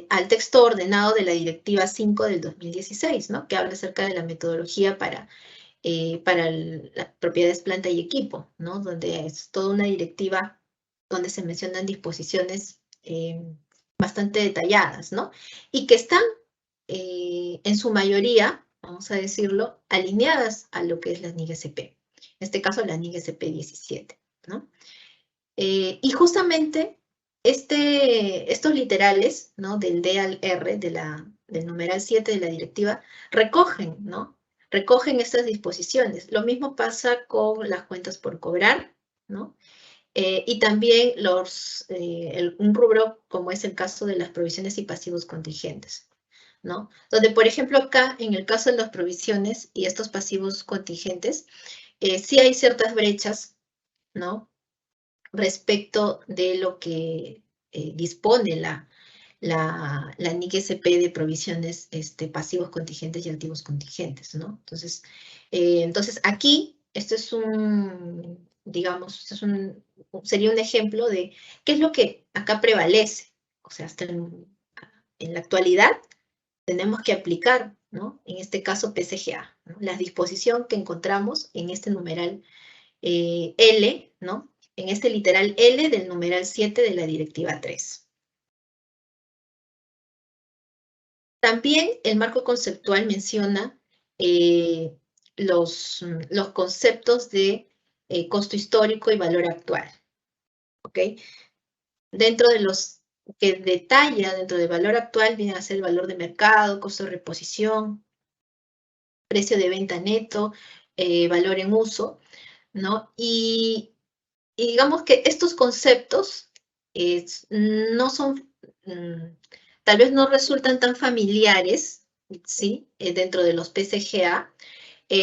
Al texto ordenado de la Directiva 5 del 2016, ¿no? Que habla acerca de la metodología para las propiedades planta y equipo, ¿no? Donde es toda una directiva donde se mencionan disposiciones bastante detalladas, ¿no? Y que están en su mayoría, vamos a decirlo, alineadas a lo que es la NIC-SP. En este caso, la NIC-SP 17, ¿no? Y justamente estos literales, ¿no? Del D al R, del numeral 7 de la directiva, recogen, ¿no? Recogen estas disposiciones. Lo mismo pasa con las cuentas por cobrar, ¿no? Y también un rubro como es el caso de las provisiones y pasivos contingentes, ¿no? Donde, por ejemplo, acá, en el caso de las provisiones y estos pasivos contingentes, sí hay ciertas brechas, ¿no? Respecto de lo que dispone la NIC-SP de provisiones pasivos contingentes y activos contingentes, ¿no? Entonces aquí, esto es digamos, sería un ejemplo de qué es lo que acá prevalece. O sea, en la actualidad tenemos que aplicar, ¿no? En este caso PCGA, ¿no? La disposición que encontramos en este numeral L, ¿no? En este literal L del numeral 7 de la directiva 3. También el marco conceptual menciona los conceptos de costo histórico y valor actual, ¿ok? Dentro de los que detalla, dentro del valor actual, viene a ser el valor de mercado, costo de reposición, precio de venta neto, valor en uso, ¿no? Y digamos que estos conceptos no son, tal vez no resultan tan familiares, ¿sí? Dentro de los PCGA.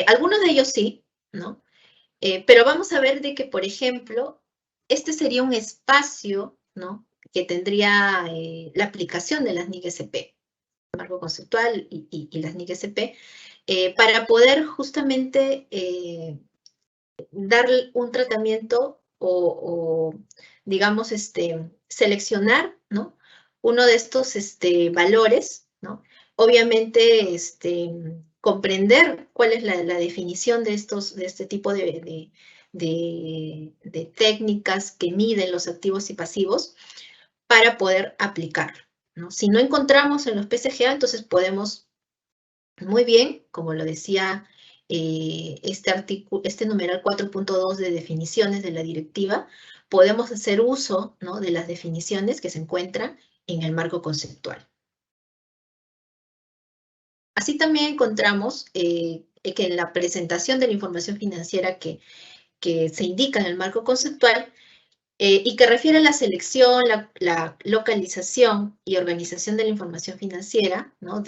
Algunos de ellos sí, ¿no? Pero vamos a ver de que, por ejemplo, este sería un espacio, ¿no? Que tendría la aplicación de las NIC-SP, marco conceptual y las NIC-SP, para poder justamente darle un tratamiento o digamos, seleccionar, ¿no? Uno de estos valores, ¿no? Obviamente, comprender cuál es la definición de este tipo de técnicas que miden los activos y pasivos para poder aplicar, ¿no? Si no encontramos en los PCGA, entonces podemos muy bien, como lo decía este numeral 4.2 de definiciones de la directiva, podemos hacer uso, ¿no? De las definiciones que se encuentran en el marco conceptual. Así también encontramos que en la presentación de la información financiera que se indica en el marco conceptual y que refiere a la selección, la localización y organización de la información financiera, ¿no?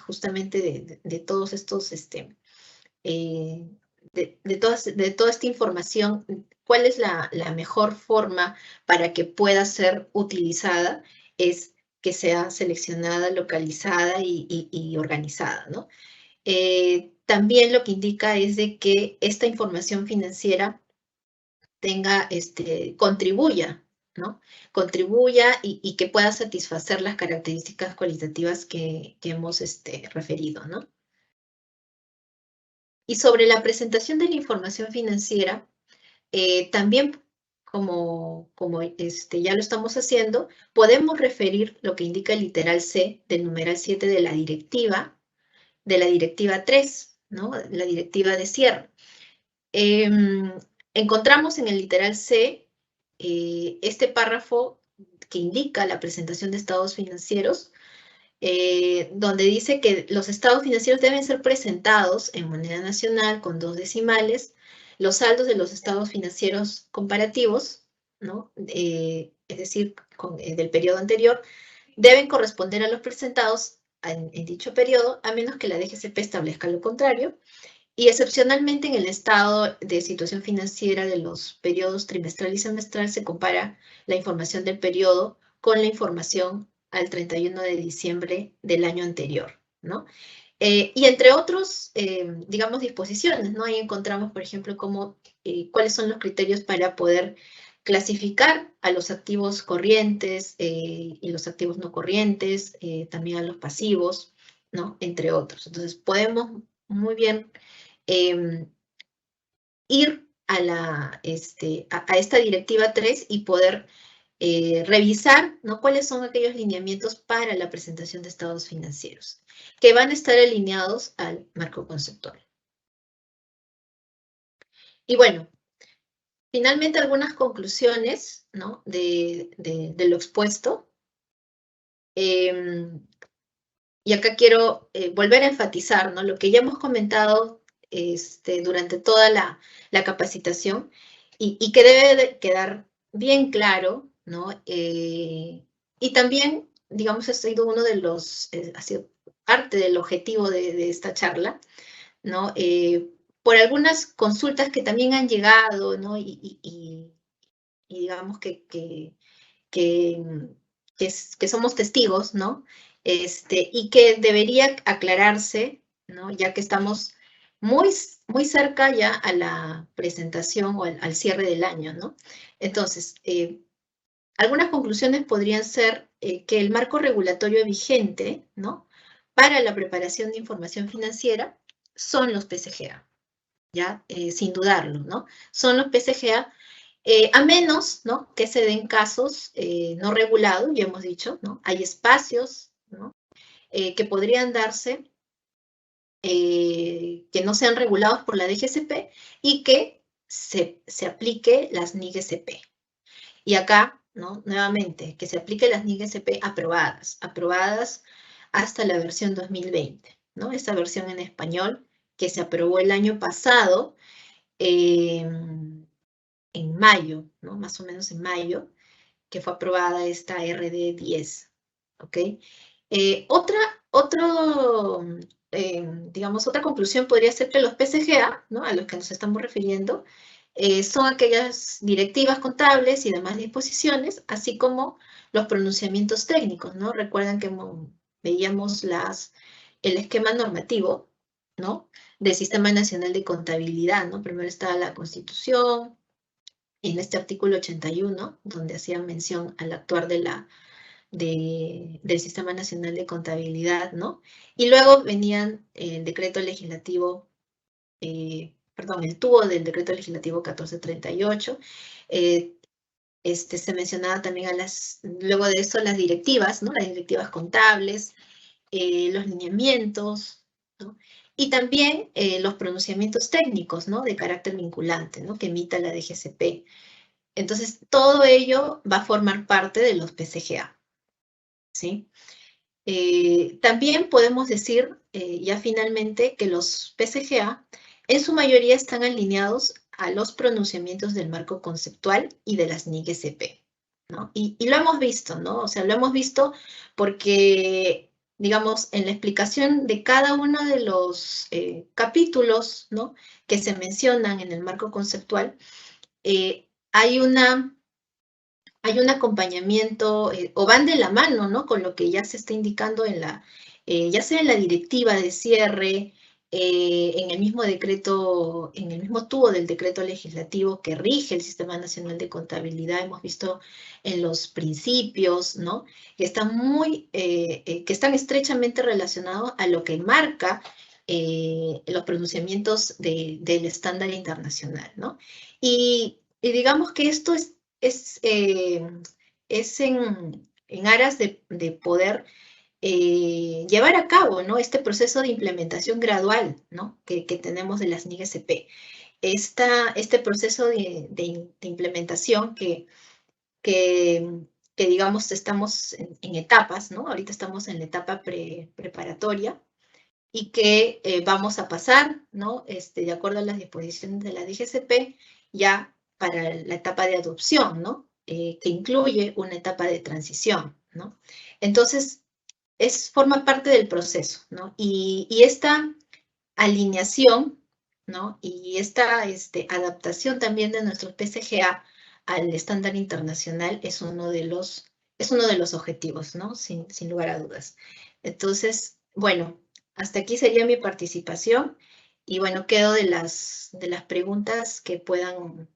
Justamente de todos estos de toda esta información, cuál es la mejor forma para que pueda ser utilizada, es que sea seleccionada, localizada y organizada, ¿no? También lo que indica es de que esta información financiera contribuya, ¿no? Contribuya y que pueda satisfacer las características cualitativas que hemos referido, ¿no? Y sobre la presentación de la información financiera, también, como ya lo estamos haciendo, podemos referir lo que indica el literal C del numeral 7 de la directiva 3, ¿no? La directiva de cierre. Encontramos en el literal C este párrafo que indica la presentación de estados financieros, donde dice que los estados financieros deben ser presentados en moneda nacional con 2 decimales, los saldos de los estados financieros comparativos, ¿no? Es decir, del periodo anterior, deben corresponder a los presentados en dicho periodo, a menos que la DGCP establezca lo contrario, y excepcionalmente en el estado de situación financiera de los periodos trimestral y semestral se compara la información del periodo con la información al 31 de diciembre del año anterior, ¿no? Y entre otros, digamos, disposiciones, ¿no? Ahí encontramos, por ejemplo, cuáles son los criterios para poder clasificar a los activos corrientes y los activos no corrientes, también a los pasivos, ¿no? Entre otros. Entonces, podemos muy bien ir a esta directiva 3 y poder revisar, ¿no?, cuáles son aquellos lineamientos para la presentación de estados financieros, que van a estar alineados al marco conceptual. Y bueno, finalmente algunas conclusiones, ¿no?, de lo expuesto. Y acá quiero volver a enfatizar, ¿no?, lo que ya hemos comentado durante toda la capacitación y que debe de quedar bien claro, ¿no? Y también, digamos, ha sido uno de los, ha sido parte del objetivo de esta charla, ¿no? Por algunas consultas que también han llegado, ¿no? Y digamos que somos testigos, ¿no? Y que debería aclararse, ¿no?, ya que estamos muy, muy cerca ya a la presentación o al cierre del año, ¿no? Entonces, algunas conclusiones podrían ser que el marco regulatorio vigente, ¿no?, para la preparación de información financiera son los PCGA, ¿ya? Sin dudarlo, ¿no? Son los PCGA, a menos, ¿no?, que se den casos no regulados, ya hemos dicho, ¿no? Hay espacios, ¿no?, que podrían darse, que no sean regulados por la DGCP y que se aplique las NIG-SP. Y acá, ¿no?, nuevamente, que se aplique las NIG-SP aprobadas hasta la versión 2020, ¿no? Esta versión en español que se aprobó el año pasado, en mayo, ¿no?, más o menos en mayo, que fue aprobada esta RD 10, ¿ok? Digamos, otra conclusión podría ser que los PCGA, ¿no?, a los que nos estamos refiriendo, son aquellas directivas contables y demás disposiciones, así como los pronunciamientos técnicos, ¿no? Recuerdan que veíamos el esquema normativo, ¿no?, del Sistema Nacional de Contabilidad, ¿no? Primero estaba la Constitución, en este artículo 81, donde hacía mención al actuar del Sistema Nacional de Contabilidad, ¿no? Y luego venían el decreto legislativo, el tubo del decreto legislativo 1438, se mencionaba también luego de eso las directivas, ¿no?, las directivas contables, los lineamientos, ¿no?, y también los pronunciamientos técnicos, ¿no?, de carácter vinculante, ¿no?, que emita la DGCP. Entonces, todo ello va a formar parte de los PCGA, ¿sí? También podemos decir, ya finalmente, que los PCGA en su mayoría están alineados a los pronunciamientos del marco conceptual y de las NIG-SP, ¿no? Y lo hemos visto, ¿no? O sea, lo hemos visto porque, digamos, en la explicación de cada uno de los capítulos, ¿no?, que se mencionan en el marco conceptual, hay un acompañamiento, o van de la mano, ¿no?, con lo que ya se está indicando ya sea en la directiva de cierre, en el mismo decreto, en el mismo tubo del decreto legislativo que rige el Sistema Nacional de Contabilidad. Hemos visto en los principios, ¿no?, que están estrechamente relacionados a lo que marca los pronunciamientos del estándar internacional, ¿no? Y digamos que esto es en aras de poder llevar a cabo, ¿no?, este proceso de implementación gradual, ¿no?, que tenemos de las NIG-SP. Este proceso de implementación que digamos estamos en etapas, ¿no? Ahorita estamos en la etapa preparatoria y que vamos a pasar, ¿no?, de acuerdo a las disposiciones de la DGCP, ya para la etapa de adopción, ¿no?, que incluye una etapa de transición, ¿no? Entonces, forma parte del proceso, ¿no? Y esta alineación, ¿no?, y esta adaptación también de nuestros PCGA al estándar internacional es uno de los objetivos, ¿no?, sin lugar a dudas. Entonces, bueno, hasta aquí sería mi participación y bueno, quedo de las preguntas que puedan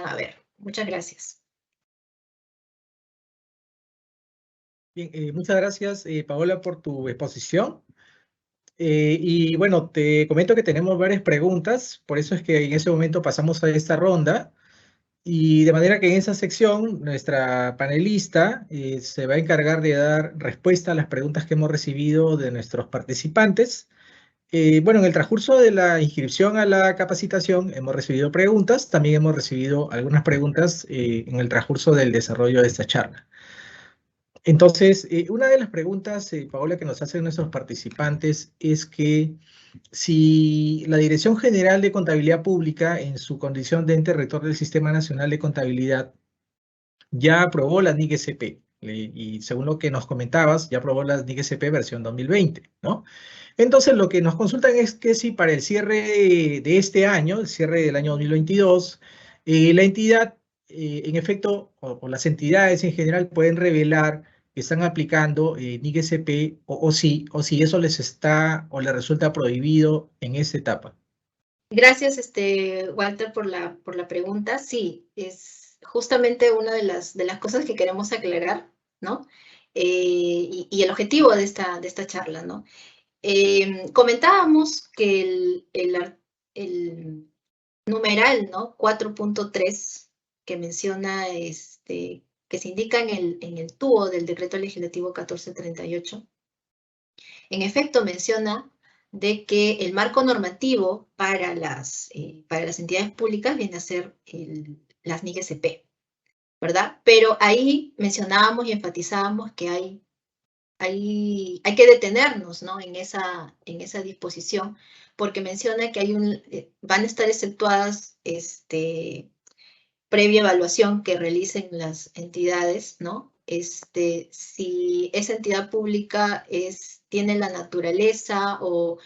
haber. Muchas gracias. Bien, muchas gracias, Paola, por tu exposición. Y bueno, te comento que tenemos varias preguntas, por eso es que en ese momento pasamos a esta ronda. Y de manera que en esa sección, nuestra panelista se va a encargar de dar respuesta a las preguntas que hemos recibido de nuestros participantes. Bueno, en el transcurso de la inscripción a la capacitación hemos recibido preguntas, también hemos recibido algunas preguntas en el transcurso del desarrollo de esta charla. Entonces, una de las preguntas, Paola, que nos hacen nuestros participantes es que si la Dirección General de Contabilidad Pública, en su condición de ente rector del Sistema Nacional de Contabilidad, ya aprobó la NIC-SP, y según lo que nos comentabas, ya aprobó la NIC-SP versión 2020, ¿no? Entonces, lo que nos consultan es que si para el cierre de este año, el cierre del año 2022, la entidad, en efecto, o las entidades en general pueden revelar que están aplicando NIC-SP o si eso les está o les resulta prohibido en esta etapa. Gracias, Walter, por la pregunta. Sí, es justamente una de las cosas que queremos aclarar, ¿no? Y el objetivo de esta charla, ¿no? Comentábamos que el numeral, ¿no? 4.3 que menciona, que se indica en el TUO del Decreto Legislativo 1438, en efecto menciona de que el marco normativo para las entidades públicas viene a ser las NIC-SP, ¿verdad? Pero ahí mencionábamos y enfatizábamos que hay que detenernos, ¿no? en esa disposición, porque menciona que van a estar exceptuadas previa evaluación que realicen las entidades, ¿no? Si esa entidad pública tiene la naturaleza o,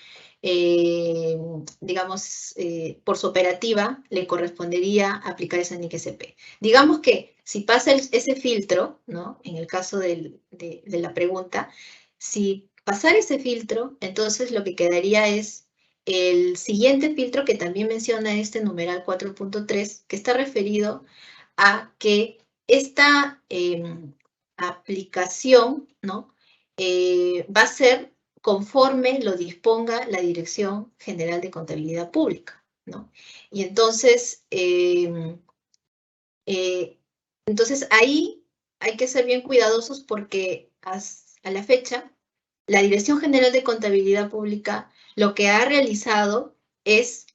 digamos, por su operativa, le correspondería aplicar esa NIC-SP. Digamos que si pasa ese filtro, ¿no? En el caso de la pregunta, si pasara ese filtro, entonces lo que quedaría es el siguiente filtro que también menciona este numeral 4.3, que está referido a que esta aplicación, ¿no? Va a ser conforme lo disponga la Dirección General de Contabilidad Pública, ¿no? Y entonces, ahí hay que ser bien cuidadosos porque a la fecha, la Dirección General de Contabilidad Pública lo que ha realizado es,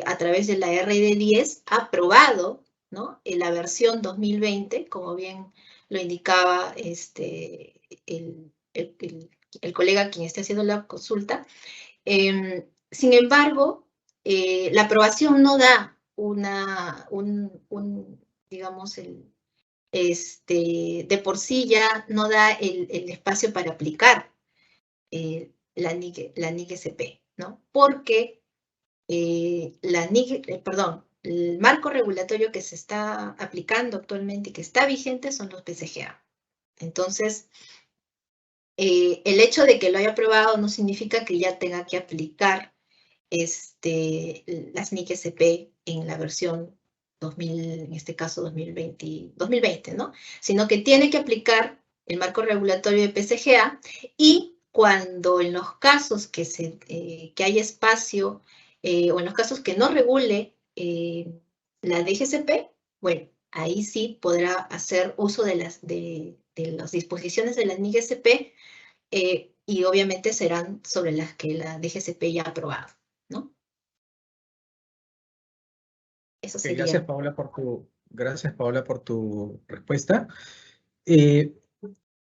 a través de la RD 10, aprobado, ¿no? En la versión 2020, como bien lo indicaba el colega quien esté haciendo la consulta. Sin embargo, la aprobación no da digamos, de por sí ya no da el espacio para aplicar la NIC-SP, ¿no? Porque el marco regulatorio que se está aplicando actualmente y que está vigente son los PCGA. Entonces, el hecho de que lo haya aprobado no significa que ya tenga que aplicar las NIC-SP en la versión 2000, en este caso 2020, ¿no? Sino que tiene que aplicar el marco regulatorio de PCGA, y cuando en los casos que hay espacio o en los casos que no regule la DGCP, bueno, ahí sí podrá hacer uso de las disposiciones de la NIC-SP, y obviamente serán sobre las que la DGCP ya ha aprobado, ¿no? Eso sería. Gracias, Paola, por tu respuesta.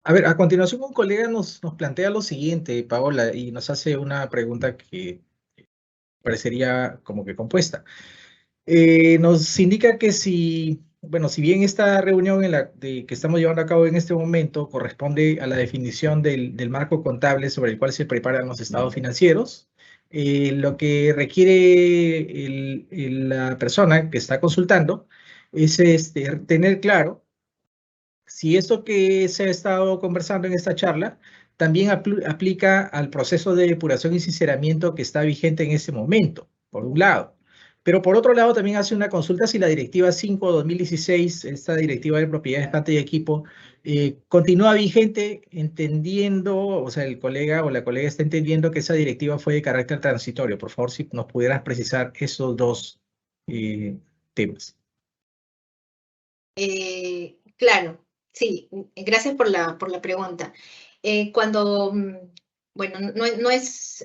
A ver, a continuación un colega nos plantea lo siguiente, Paola, y nos hace una pregunta que parecería como que compuesta. Nos indica que si bien esta reunión que estamos llevando a cabo en este momento corresponde a la definición del marco contable sobre el cual se preparan los estados financieros, lo que requiere la persona que está consultando es tener claro si esto que se ha estado conversando en esta charla también aplica al proceso de depuración y sinceramiento que está vigente en este momento, por un lado. Pero por otro lado también hace una consulta si la Directiva 5/2016, esta Directiva de Propiedades, Planta y Equipo, continúa vigente, entendiendo, o sea, el colega o la colega está entendiendo que esa directiva fue de carácter transitorio. Por favor, si nos pudieras precisar esos dos temas. Claro, sí, gracias por la pregunta. Cuando, bueno, no es,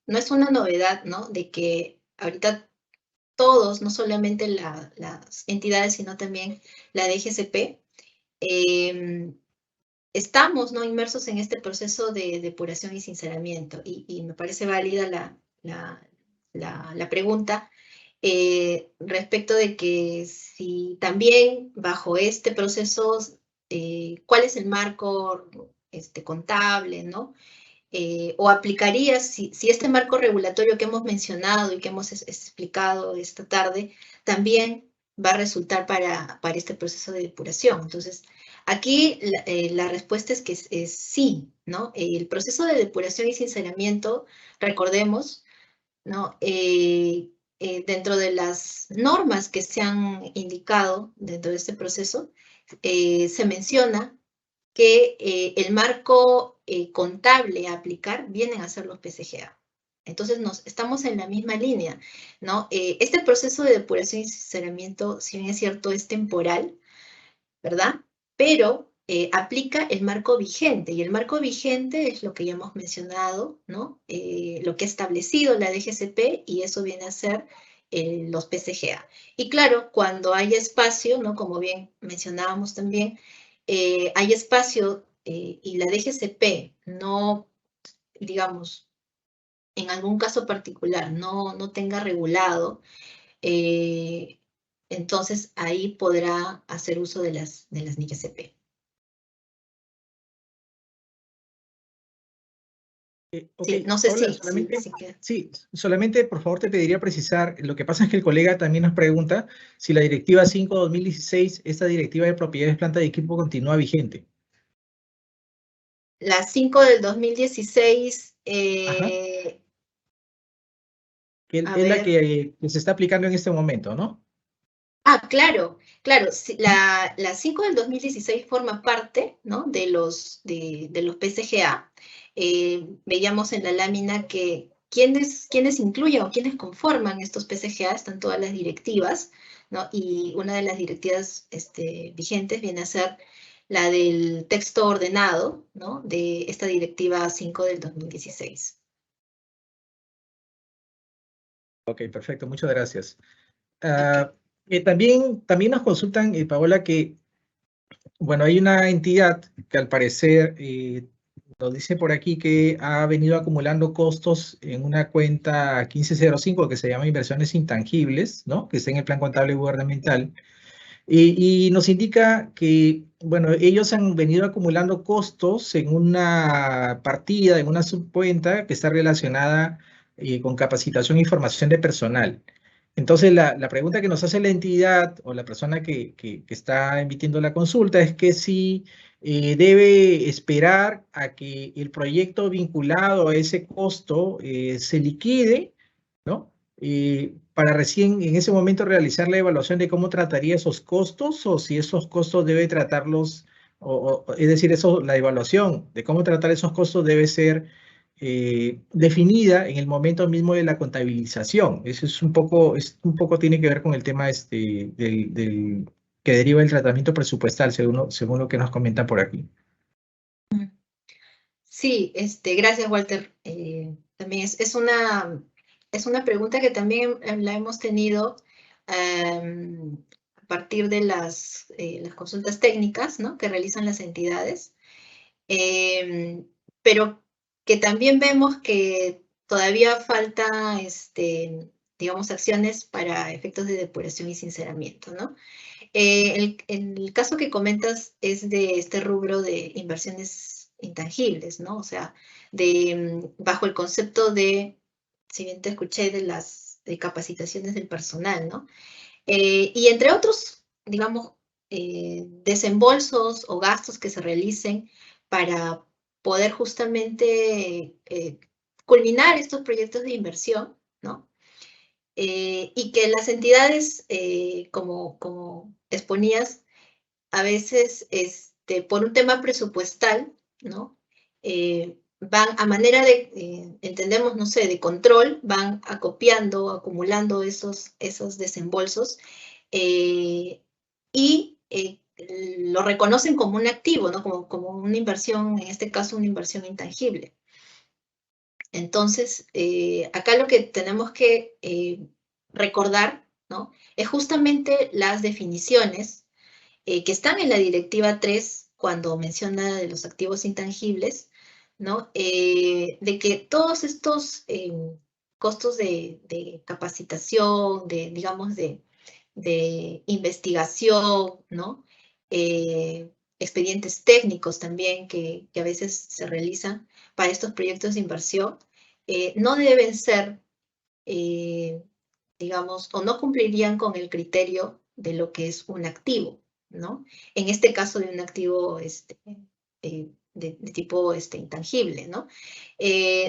no es una novedad, ¿no? De que ahorita todos, no solamente las entidades, sino también la DGCP, estamos, ¿no?, inmersos en este proceso de depuración y sinceramiento. Y me parece válida la pregunta respecto de que si también bajo este proceso, ¿cuál es el marco contable, ¿no? O aplicaría, si este marco regulatorio que hemos mencionado y que hemos explicado esta tarde, también va a resultar para este proceso de depuración. Entonces, aquí la respuesta es que es sí, ¿no? El proceso de depuración y sinceramiento, recordemos, ¿no? Dentro de las normas que se han indicado dentro de este proceso, se menciona que el marco contable a aplicar vienen a ser los PCGA. Entonces, estamos en la misma línea, ¿no? Este proceso de depuración y sinceramiento, si bien es cierto, es temporal, ¿verdad? Pero aplica el marco vigente, y el marco vigente es lo que ya hemos mencionado, ¿no? Lo que ha establecido la DGCP, y eso viene a ser los PCGA. Y claro, cuando hay espacio, ¿no?, como bien mencionábamos también, hay espacio y la DGCP no, digamos, en algún caso particular no tenga regulado, entonces ahí podrá hacer uso de las NIC-SP. Ok, Sí, no sé Paola, sí, solamente por favor te pediría precisar, lo que pasa es que el colega también nos pregunta si la directiva 5/2016, esta directiva de propiedades, planta y equipo continúa vigente. La 5 del 2016, Ajá. Que a es la ver. que se está aplicando en este momento, ¿no? Claro, sí, la 5 del 2016 forma parte, ¿no?, de los PCGA. Veíamos en la lámina que quienes incluyen o quienes conforman estos PCGA están todas las directivas, ¿no? Y una de las directivas vigentes viene a ser la del texto ordenado, ¿no?, de esta directiva 5 del 2016. Ok, perfecto, muchas gracias. Okay. También nos consultan, Paola, que, bueno, hay una entidad que al parecer nos dice por aquí que ha venido acumulando costos en una cuenta 1505 que se llama Inversiones Intangibles, ¿no?, que está en el Plan Contable Gubernamental. Y nos indica que, bueno, ellos han venido acumulando costos en una partida, en una subcuenta que está relacionada con capacitación y formación de personal. Entonces, la pregunta que nos hace la entidad o la persona que está emitiendo la consulta es que si debe esperar a que el proyecto vinculado a ese costo se liquide, ¿no? Para recién en ese momento realizar la evaluación de cómo trataría esos costos, o si esos costos debe tratarlos, es decir, la evaluación de cómo tratar esos costos debe ser definida en el momento mismo de la contabilización. Eso es un poco tiene que ver con el tema que deriva del tratamiento presupuestal, según lo que nos comentan por aquí. Sí, gracias, Walter. También es una pregunta que también la hemos tenido a partir de las consultas técnicas, ¿no?, que realizan las entidades, pero que también vemos que todavía falta, digamos, acciones para efectos de depuración y sinceramiento, ¿no? El caso que comentas es de este rubro de inversiones intangibles, ¿no? O sea, bajo el concepto de, si bien te escuché, de las capacitaciones del personal, ¿no? Y entre otros, digamos, desembolsos o gastos que se realicen para poder justamente culminar estos proyectos de inversión, ¿no? Y que las entidades, como exponías, a veces, por un tema presupuestal, ¿no? Van a manera de, entendemos, no sé, de control, van acopiando, acumulando esos desembolsos, y lo reconocen como un activo, ¿no? Como una inversión, en este caso una inversión intangible. Entonces, acá lo que tenemos que recordar, ¿no? Es justamente las definiciones que están en la Directiva 3 cuando menciona de los activos intangibles, ¿no? De que todos estos costos de capacitación, digamos, de investigación, ¿no? Expedientes técnicos también que a veces se realizan para estos proyectos de inversión, no deben ser, digamos, o no cumplirían con el criterio de lo que es un activo, ¿no? En este caso de un activo de tipo intangible, ¿no?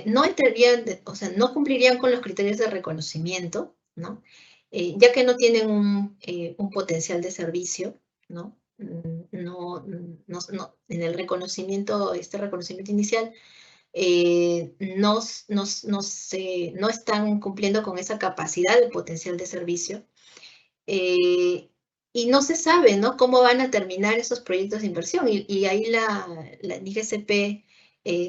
No entrarían, o sea, no cumplirían con los criterios de reconocimiento, ¿no? Ya que no tienen un potencial de servicio, ¿no? En el reconocimiento, este reconocimiento inicial, no están cumpliendo con esa capacidad de potencial de servicio. Y no se sabe, ¿no? Cómo van a terminar esos proyectos de inversión. Y ahí la NIGCP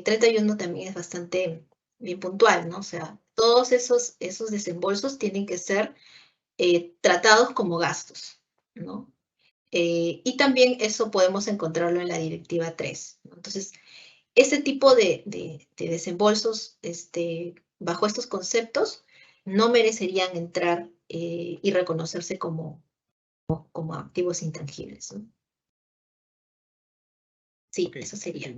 31 también es bastante bien puntual, ¿no? O sea, todos esos desembolsos tienen que ser tratados como gastos, ¿no? Y también eso podemos encontrarlo en la Directiva 3, ¿no? Entonces, ese tipo de desembolsos bajo estos conceptos no merecerían entrar y reconocerse como activos intangibles, ¿no? Sí, Ok, eso sería.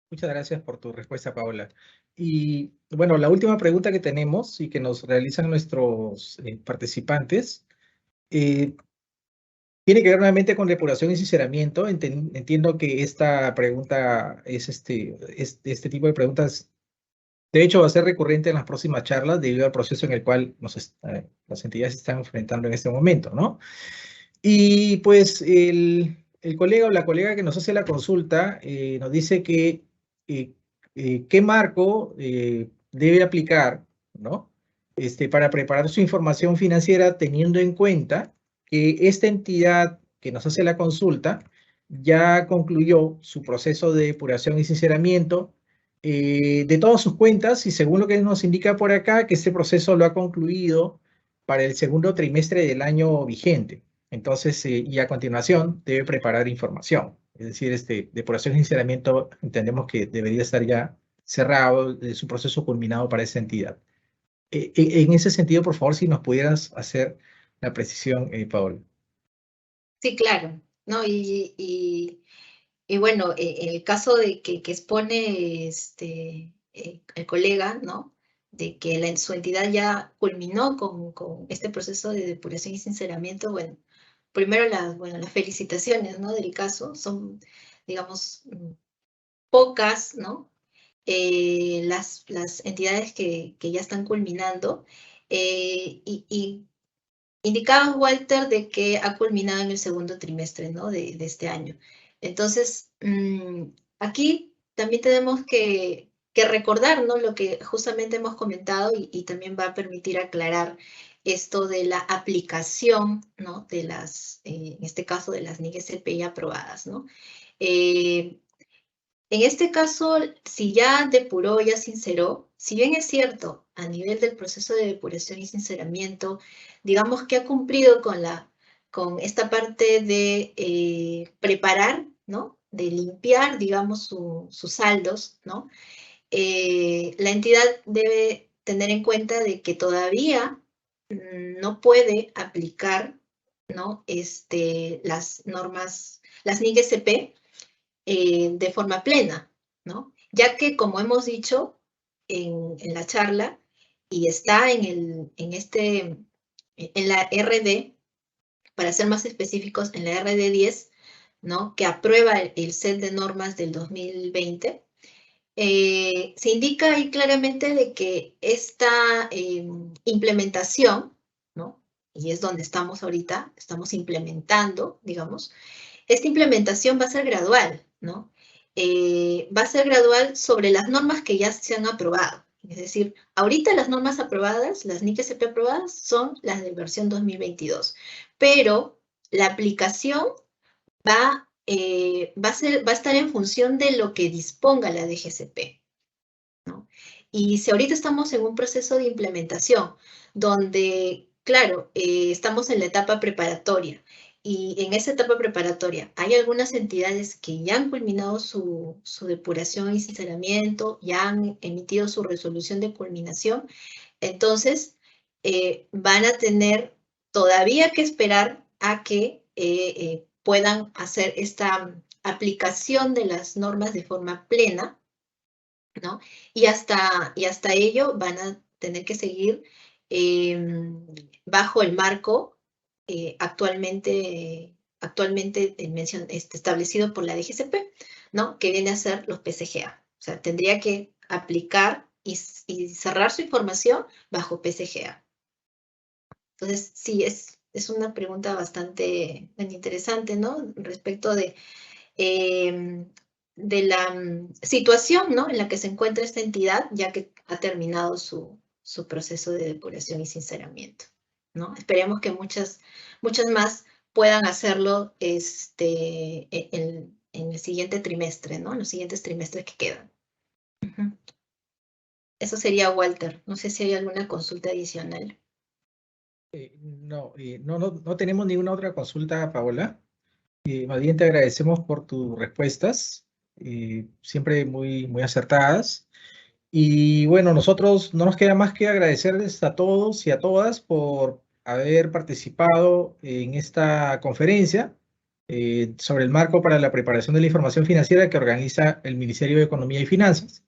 muchas gracias por tu respuesta, Paola. Y bueno, la última pregunta que tenemos y que nos realizan nuestros participantes eh, tiene que ver nuevamente con depuración y sinceramiento. Entiendo que esta pregunta es este tipo de preguntas. De hecho, va a ser recurrente en las próximas charlas debido al proceso en el cual las entidades se están enfrentando en este momento, ¿no? Y pues el colega o la colega que nos hace la consulta nos dice que eh, qué marco debe aplicar, ¿no? Para preparar su información financiera teniendo en cuenta que esta entidad que nos hace la consulta ya concluyó su proceso de depuración y sinceramiento de todas sus cuentas y según lo que nos indica por acá, que este proceso lo ha concluido para el segundo trimestre del año vigente. Entonces, y a continuación debe preparar información. Es decir, depuración y sinceramiento entendemos que debería estar ya cerrado, su proceso culminado para esa entidad. En ese sentido, por favor, si nos pudieras hacer la precisión, Paola. Sí, claro, ¿no? Y bueno, en el caso de que expone el colega, ¿no? De que su entidad ya culminó con este proceso de depuración y sinceramiento, bueno, primero las felicitaciones, ¿no? Del caso, son, digamos, pocas, ¿no? Las entidades que ya están culminando. Y indicaba Walter de que ha culminado en el segundo trimestre, ¿no? de este año. Entonces, aquí también tenemos que recordar, ¿no? Lo que justamente hemos comentado y también va a permitir aclarar esto de la aplicación, ¿no? De en este caso, de las NIGCP aprobadas, ¿no? En este caso, si ya depuró, ya sinceró, si bien es cierto, a nivel del proceso de depuración y sinceramiento, digamos que ha cumplido con esta parte de preparar, ¿no? De limpiar, digamos, sus saldos, ¿no? La entidad debe tener en cuenta de que todavía no puede aplicar, ¿no? Las normas, las NIGCP, de forma plena, ¿no? Ya que, como hemos dicho en la charla, y está en la RD, para ser más específicos, en la RD 10, ¿no? Que aprueba el set de normas del 2020, se indica ahí claramente de que esta implementación, ¿no? Y es donde estamos ahorita, estamos implementando, digamos, esta implementación va a ser gradual, ¿no? Va a ser gradual sobre las normas que ya se han aprobado. Es decir, ahorita las normas aprobadas, las NIGCP aprobadas, son las de versión 2022. Pero la aplicación va a estar en función de lo que disponga la DGCP, ¿no? Y si ahorita estamos en un proceso de implementación, donde, claro, estamos en la etapa preparatoria, y en esa etapa preparatoria hay algunas entidades que ya han culminado su depuración y sinceramiento, ya han emitido su resolución de culminación, entonces van a tener todavía que esperar a que puedan hacer esta aplicación de las normas de forma plena, ¿no? Y hasta ello van a tener que seguir bajo el marco actualmente establecido por la DGCP, ¿no? Que viene a ser los PCGA. O sea, tendría que aplicar y cerrar su información bajo PCGA. Entonces, sí, es una pregunta bastante interesante, ¿no? Respecto de la situación, ¿no?, en la que se encuentra esta entidad, ya que ha terminado su proceso de depuración y sinceramiento, ¿no? Esperemos que muchas más puedan hacerlo en el siguiente trimestre, ¿no? En los siguientes trimestres que quedan. Eso sería, Walter. No sé si hay alguna consulta adicional. No tenemos ninguna otra consulta, Paola. Más bien te agradecemos por tus respuestas, siempre muy, muy acertadas. Y bueno, nosotros no nos queda más que agradecerles a todos y a todas por haber participado en esta conferencia sobre el marco para la preparación de la información financiera que organiza el Ministerio de Economía y Finanzas.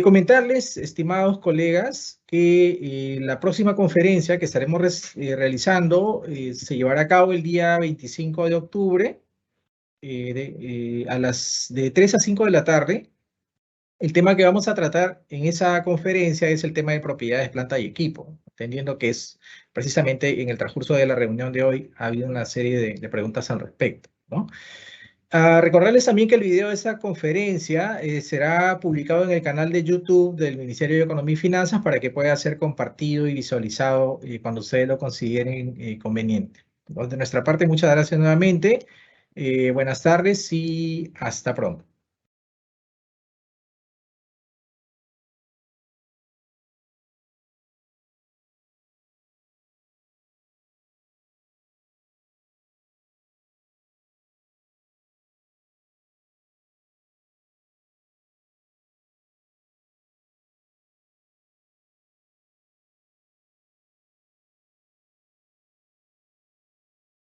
Comentarles, estimados colegas, que la próxima conferencia que estaremos realizando se llevará a cabo el día 25 de octubre de 3 a 5 de la tarde. El tema que vamos a tratar en esa conferencia es el tema de propiedades, planta y equipo, entendiendo que es precisamente en el transcurso de la reunión de hoy ha habido una serie de preguntas al respecto, ¿no? Recordarles también que el video de esa conferencia será publicado en el canal de YouTube del Ministerio de Economía y Finanzas para que pueda ser compartido y visualizado cuando ustedes lo consideren conveniente. Entonces, de nuestra parte, muchas gracias nuevamente. Buenas tardes y hasta pronto.